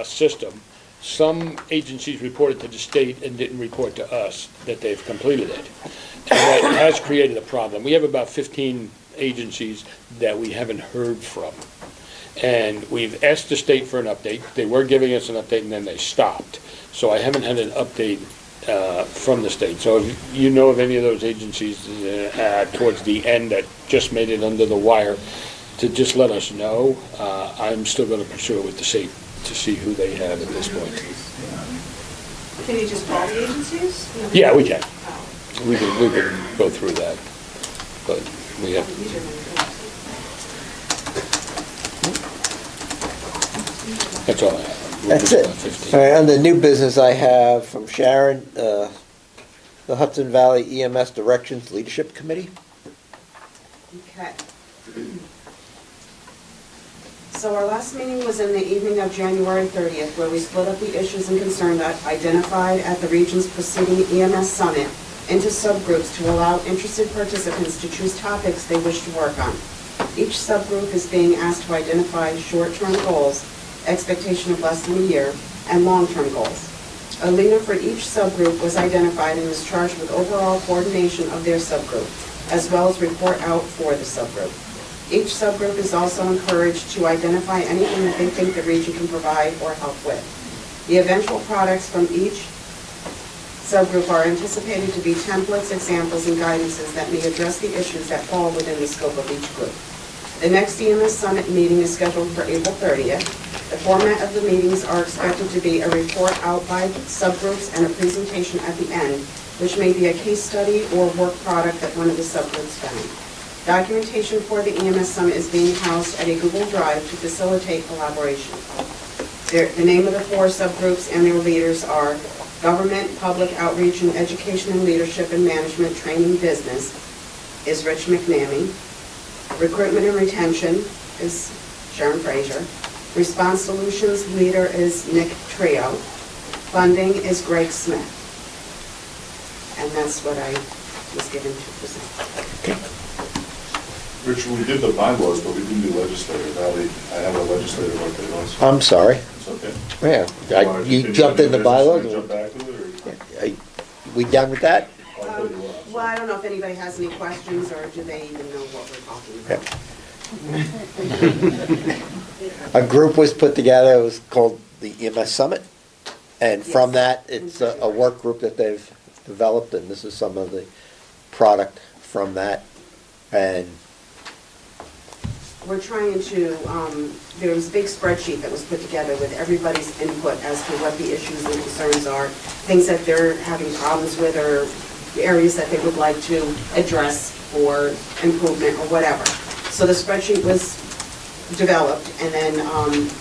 system, some agencies reported to the state and didn't report to us that they've completed it. And that has created a problem. We have about 15 agencies that we haven't heard from. And we've asked the state for an update. They were giving us an update and then they stopped. So I haven't had an update from the state. So if you know of any of those agencies towards the end that just made it under the wire, to just let us know. I'm still going to pursue it with the state to see who they have at this point.
Can you just call the agencies?
Yeah, we can. We can go through that. But we have. That's all I have.
That's it. All right, on the new business I have from Sharon, the Hudson Valley EMS Directions Leadership Committee.
Okay. So our last meeting was in the evening of January 30th, where we split up the issues and concerns identified at the region's preceding EMS summit into subgroups to allow interested participants to choose topics they wish to work on. Each subgroup is being asked to identify short-term goals, expectation of less than a year, and long-term goals. A leader for each subgroup was identified and is charged with overall coordination of their subgroup, as well as report out for the subgroup. Each subgroup is also encouraged to identify anything that they think the region can provide or help with. The eventual products from each subgroup are anticipated to be templates, examples, and guidances that may address the issues that fall within the scope of each group. The next EMS Summit meeting is scheduled for April 30th. The format of the meetings are expected to be a report out by subgroups and a presentation at the end, which may be a case study or work product that one of the subgroups found. Documentation for the EMS Summit is being housed at a Google Drive to facilitate collaboration. The name of the 4 subgroups and their leaders are Government, Public Outreach and Education and Leadership and Management Training Business is Rich McNamee. Recruitment and Retention is Sharon Frazier. Response Solutions leader is Nick Trio. Funding is Greg Smith. And that's what I was given to present.
Rich, we did the bylaws, but we didn't do legislative. Now I have a legislative update also.
I'm sorry.
It's okay.
Yeah, you jumped in the bylaws.
Jump back to it, or?
We done with that?
Well, I don't know if anybody has any questions, or do they even know what we're talking about?
A group was put together, it was called the EMS Summit, and from that, it's a work group that they've developed, and this is some of the product from that, and
We're trying to, there was a big spreadsheet that was put together with everybody's input as to what the issues and concerns are, things that they're having problems with, or areas that they would like to address for improvement or whatever. So the spreadsheet was developed and then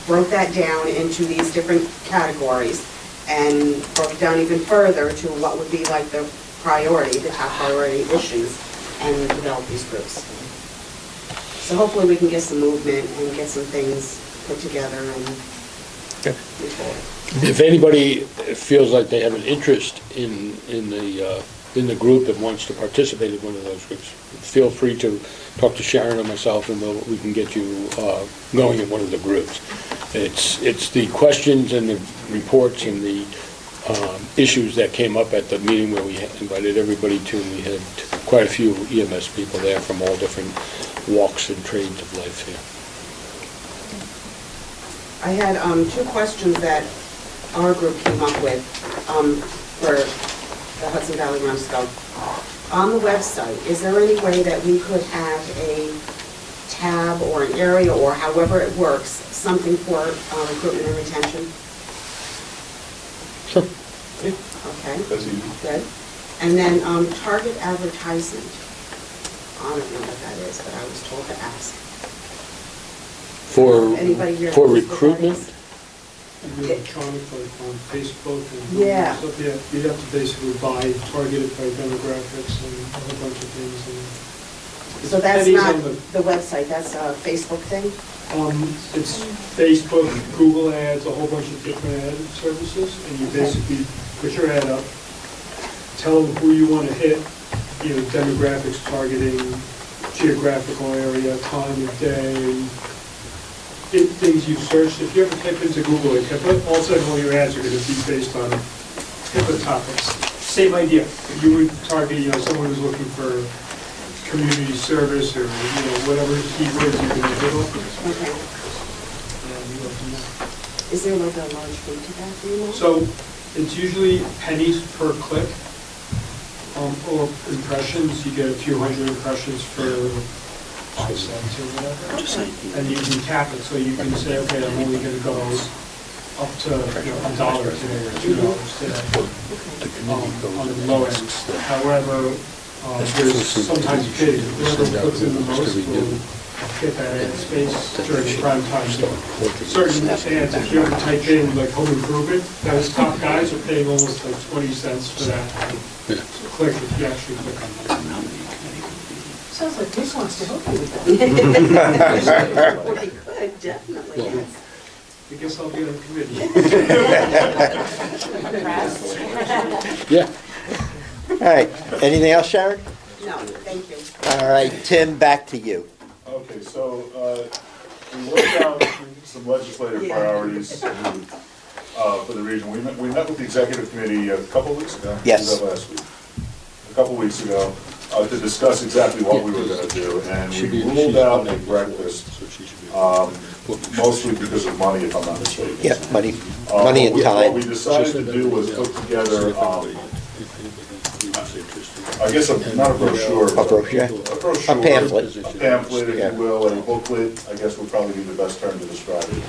broke that down into these different categories and broke down even further to what would be like the priority, the top priority issues, and develop these groups. So hopefully we can get some movement and get some things put together and move forward.
If anybody feels like they have an interest in the group and wants to participate in one of those groups, feel free to talk to Sharon or myself, and we can get you going in one of the groups. It's the questions and the reports and the issues that came up at the meeting where we invited everybody to, and we had quite a few EMS people there from all different walks and trades of life here.
I had 2 questions that our group came up with for the Hudson Valley REMSCO. On the website, is there any way that we could have a tab or an area, or however it works, something for recruitment and retention?
Sure.
Okay.
That's easy.
Good. And then target advertisement. I don't know what that is, but I was told to ask. Anybody here
For
knows what that
recruitment?
is?
Electronic, like on Facebook and
Yeah.
stuff, yeah, you'd have to basically buy targeted by demographics and a whole bunch of things. And
So that's
pennies
not
on the-
the website, that's a Facebook thing?
It's Facebook, Google ads, a whole bunch of different ad services, and you basically put your ad up, tell them who you want to hit, demographics, targeting, geographical area, time of day, things you've searched. If you ever type into Google, all of a sudden all your ads are going to be based on HIPAA topics. Same idea. You would target, someone who's looking for community service or, whatever keywords you're going to hit off.
Okay.
And you go from there.
Is there like a large fee to that, do you know?
So it's usually pennies per click, or impressions. You get a few hundred impressions for 5 cents or whatever. And you can cap it, so you can say, okay, I'm only going to go up to $1 today or $2 today on the low end. However, there's sometimes paid. Whoever puts in the most will get that ad space during prime time. Certain ads, if you ever type in like home improvement, those top guys are paying almost like 20 cents for that click if you actually click on that.
Sounds like Nick wants to help you with that. Well, he could, definitely, yes.
I guess I'll be on committee.
Yeah.
all right, anything else, Sharon?
No, thank you.
All right, Tim, back to you.
Okay, so we worked out some legislative priorities. for the region. We met with the executive committee a couple of weeks ago.
Yes.
Was that last week? A couple of weeks ago, to discuss exactly what we were gonna do, and we ruled out a breakfast, mostly because of money, if I'm not mistaken.
Yeah, money and time.
What we decided to do was put together, I guess, not a brochure.
A brochure?
A brochure.
A pamphlet.
A pamphlet, if
Yeah.
you will, a booklet, I guess would probably be the best term to describe it,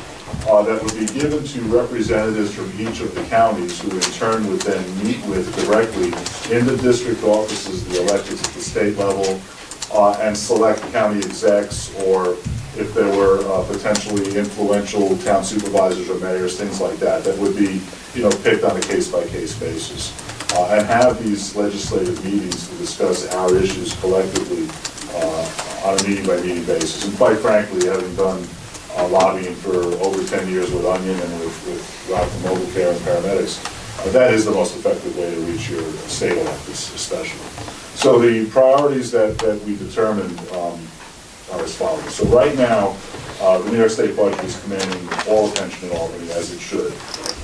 that would be given to representatives from each of the counties, who in turn would then meet with directly in the district offices, the electeds at the state level, and select county execs, or if there were potentially influential town supervisors or mayors, things like that, that would be, picked on a case-by-case basis. And have these legislative meetings to discuss our issues collectively on a meeting-by-meeting basis. And quite frankly, having done lobbying for over 10 years with Onion and with Rock and Mobile Care and paramedics, that is the most effective way to reach your state electeds especially. So the priorities that we determined are as follows. So right now, the New York State budget is commanding all attention in Albany, as it should.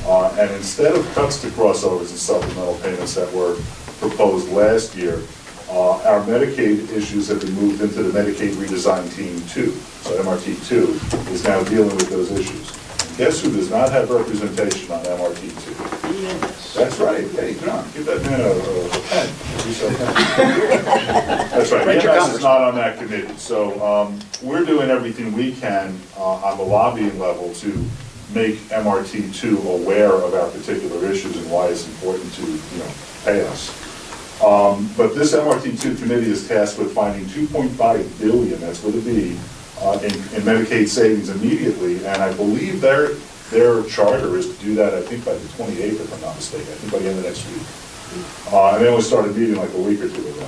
And instead of cuts to crossovers and supplemental payments that were proposed last year, our Medicaid issues have been moved into the Medicaid Redesign Team 2. So MRT 2 is now dealing with those issues. And guess who does not have representation on MRT 2?
Yes.
That's right. Hey, John, give that man a pen. That's right. EMS is not on that committee. So we're doing everything we can on the lobbying level to make MRT 2 aware of our particular issues and why it's important to, pay us. But this MRT 2 committee is tasked with finding $2.5 billion, that's what it be, in Medicaid savings immediately, and I believe their charter is to do that, I think by the 28th, if I'm not mistaken, I think by the end of next week. And they only started meeting like a week or two ago.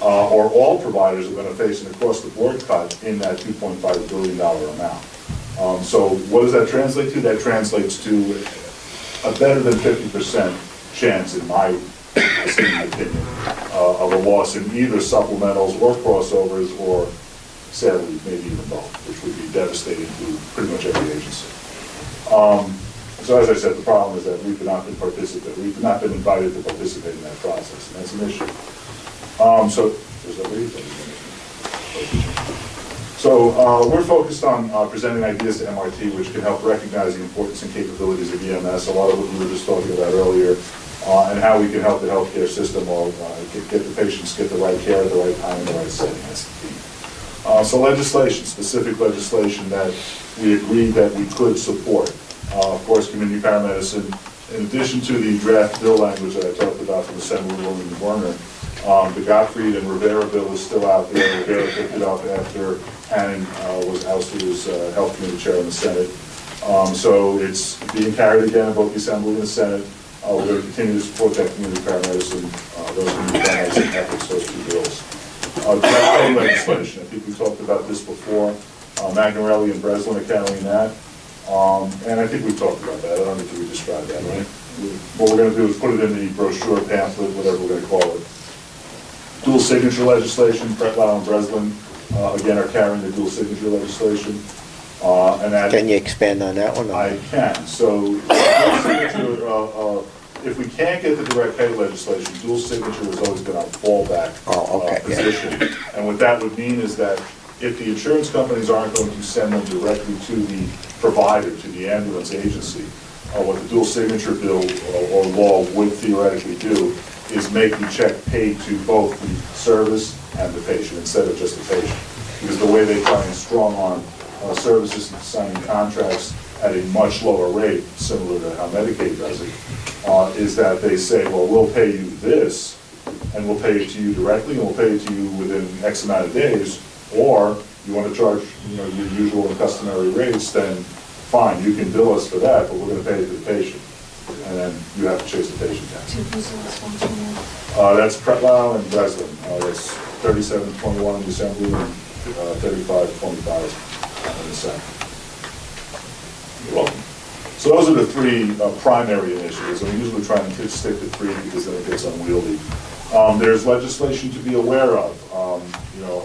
Or all providers are going to face an across-the-board cut in that $2.5 billion amount. So what does that translate to? That translates to a better than 50% chance, in my opinion, of a loss in either supplementals or crossovers, or sadly, maybe even both, which would be devastating to pretty much every agency. So as I said, the problem is that we've not been invited to participate in that process, and that's an issue. So, is that what you think? So we're focused on presenting ideas to MRT, which can help recognize the importance and capabilities of EMS, a lot of what we were just talking about earlier, and how we can help the healthcare system get the patients get the right care at the right time in the right setting. That's the key. So legislation, specific legislation that we agreed that we could support. Of course, community paramedicine, in addition to the draft bill language that I talked about from Assemblywoman Werner, the Gottfried and Rivera bill is still out there. Rivera picked it up after Hannon was ousted as Health Committee Chair in the Senate. So it's being carried again in both the Assembly and the Senate. We're going to continue to support that community paramedicine, those community paramedicine efforts, those two bills. Direct pay legislation, I think we talked about this before. Magnarelli and Breslin are carrying that. And I think we talked about that. I don't need to re-describe that, right? What we're going to do is put it in the brochure, pamphlet, whatever we're going to call it. Dual signature legislation, Pretlow and Breslin, again, are carrying the dual signature legislation. And that,
Can you expand on that one?
I can. So, dual signature, if we can't get the direct pay legislation, dual signature has always been our fallback position. Yeah. And what that would mean is that if the insurance companies aren't going to send them directly to the provider, to the ambulance agency, what the dual signature bill or law would theoretically do is make the check paid to both the service and the patient instead of just the patient. Because the way they try and strong arm services into signing contracts at a much lower rate, similar to how Medicaid does it, is that they say, well, we'll pay you this, and we'll pay it to you directly, and we'll pay it to you within X amount of days, or you want to charge your usual and customary rates, then fine, you can bill us for that, but we're going to pay it to the patient. And then you have to chase the patient down. That's Pretlow and Breslin. That's 3721 in the Assembly and 3525 in the Senate. You're welcome. So those are the three primary initiatives, and we usually try and stick to three because then it gets unwieldy. There's legislation to be aware of.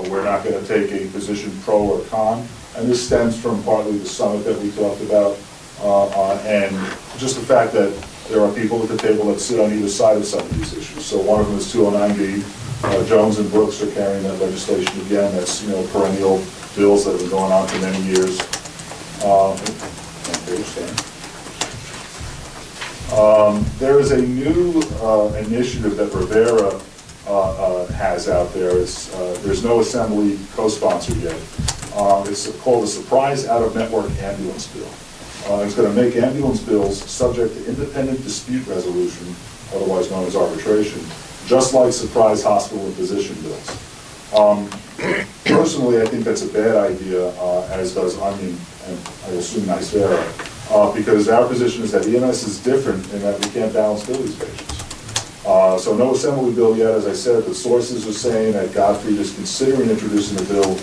We're not going to take a position pro or con, and this stems from partly the summit that we talked about And just the fact that there are people at the table that sit on either side of some of these issues. So one of them is 209B. Jones and Brooks are carrying that legislation again. That's, perennial bills that have been going on for many years. There is a new initiative that Rivera has out there. There's no assembly co-sponsored yet. It's called the Surprise Out-of-Network Ambulance Bill. It's going to make ambulance bills subject to independent dispute resolution, otherwise known as arbitration, just like surprise hospital and physician bills. Personally, I think that's a bad idea, as does Onion, and I assume NYSERDA, because our position is that EMS is different in that we can't balance bill these patients. So no assembly bill yet, as I said, but sources are saying that Godfrey is considering introducing a bill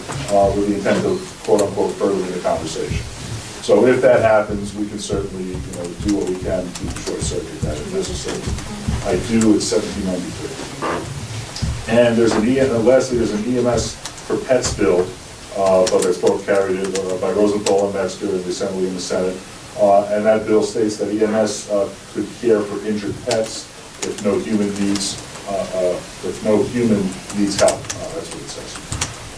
with the intent of quote-unquote furthering the conversation. So if that happens, we can certainly do what we can to short-circuit that if necessary. I do at 1793. And lastly, there's an EMS for pets bill, but that's both carried by Rosenthal and Metzger in the Assembly and the Senate. And that bill states that EMS could care for injured pets if no human needs help. That's what it says.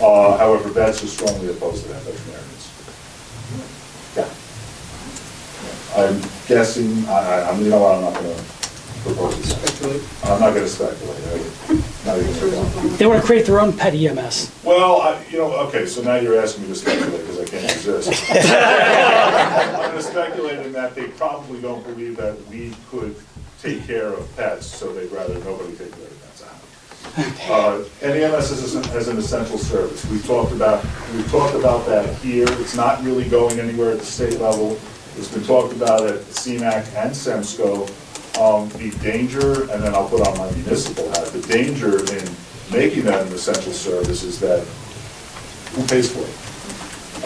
However, vets are strongly opposed to that, veterinarians. Yeah. I'm guessing, I'm not going to propose this. I'm not going to speculate. Not even speculate.
They want to create their own pet EMS.
Well, okay, so now you're asking me to speculate because I can't resist. I'm going to speculate in that they probably don't believe that we could take care of pets, so they'd rather nobody take care of pets. And EMS is an essential service. We've talked about that here. It's not really going anywhere at the state level. It's been talked about at CMAC and HVREMSCO. The danger, and then I'll put on my municipal hat, the danger in making that an essential service is that who pays for it?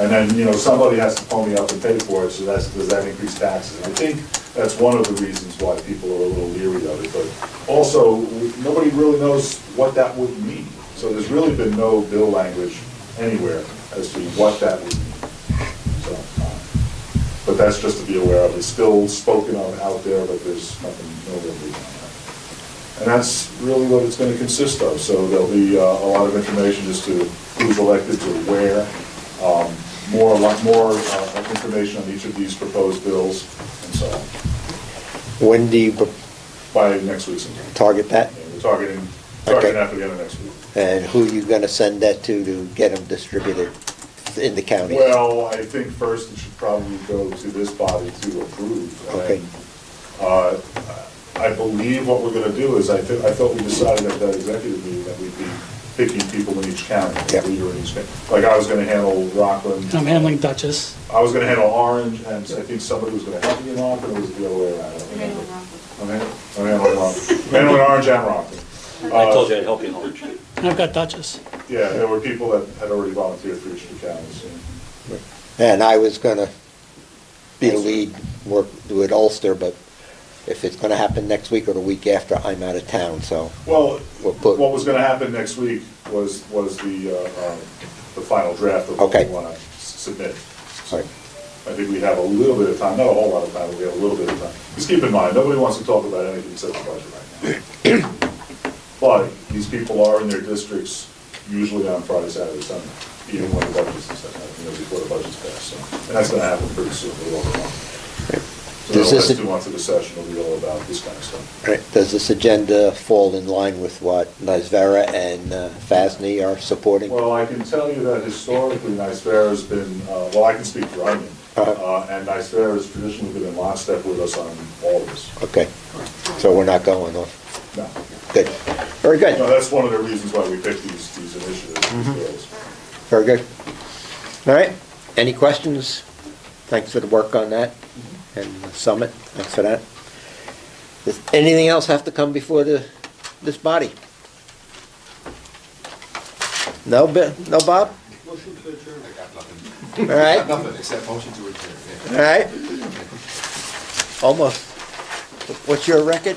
And then, somebody has to pony up and pay for it, so does that increase taxes? And I think that's one of the reasons why people are a little leery of it. But also, nobody really knows what that would mean. So there's really been no bill language anywhere as to what that would mean. So, but that's just to be aware of. It's still spoken of out there, but there's no real lead on that. And that's really what it's going to consist of. So there'll be a lot of information as to who's elected to where, a lot more information on each of these proposed bills, and so on.
When do you
By next week sometime.
target that?
Yeah, we're targeting after the end of next week.
And who are you going to send that to get them distributed in the county?
Well, I think first it should probably go to this body to approve.
Okay.
And, I believe what we're going to do is, I thought we decided at that executive meeting that we'd be picking people in each county,
Yep.
a leader in each county. Like I was going to handle Rockland.
And I'm handling Dutchess.
I was going to handle Orange, and I think somebody was going to help me in Rockland, or was it the other way around? I don't remember. I'm handling Rockland. I'm handling Orange and Rockland.
I told you I'd help you in Orange.
And I've got Dutchess.
Yeah, there were people that had already volunteered for each of the counties.
And I was going to be the lead, do it Ulster, but if it's going to happen next week or the week after, I'm out of town, so.
Well,
We'll put-
what was going to happen next week was the final draft of what
Okay.
we want to submit.
All right.
I think we have a little bit of time, not a whole lot of time, but we have a little bit of time. Just keep in mind, nobody wants to talk about anything except the budget right now. But these people are in their districts usually on Friday, Saturday, Sunday, even when the budget's set, before the budget's passed. So, and that's going to happen pretty soon. We'll go along. So
Does
the
this-
last 2 months of the session will be all about this kind of stuff.
Right. Does this agenda fall in line with what NYSERDA and FASNY are supporting?
Well, I can tell you that historically, NYSERDA has been, well, I can speak for Onion, and NYSERDA has traditionally been in lockstep with us on all of this.
Okay, so we're not going off.
No.
Good. Very good.
No, that's one of the reasons why we picked these initiatives, these bills.
Very good. All right. Any questions? Thanks for the work on that and the summit. Thanks for that. Does anything else have to come before this body? No, no, Bob?
Motion to adjourn.
I got nothing.
All right.
Nothing except motion to adjourn.
All right. Almost. What's your record?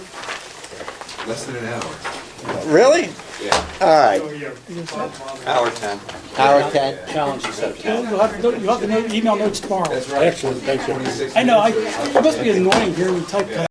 Less than an hour.
Really?
Yeah.
All right,
So, yeah.
Hour 10.
hour 10.
Challenge accepted.
You'll have to email notes tomorrow.
That's right.
Excellent, thanks, Jim.
26
I know,
minutes or-
it must be annoying hearing you type that.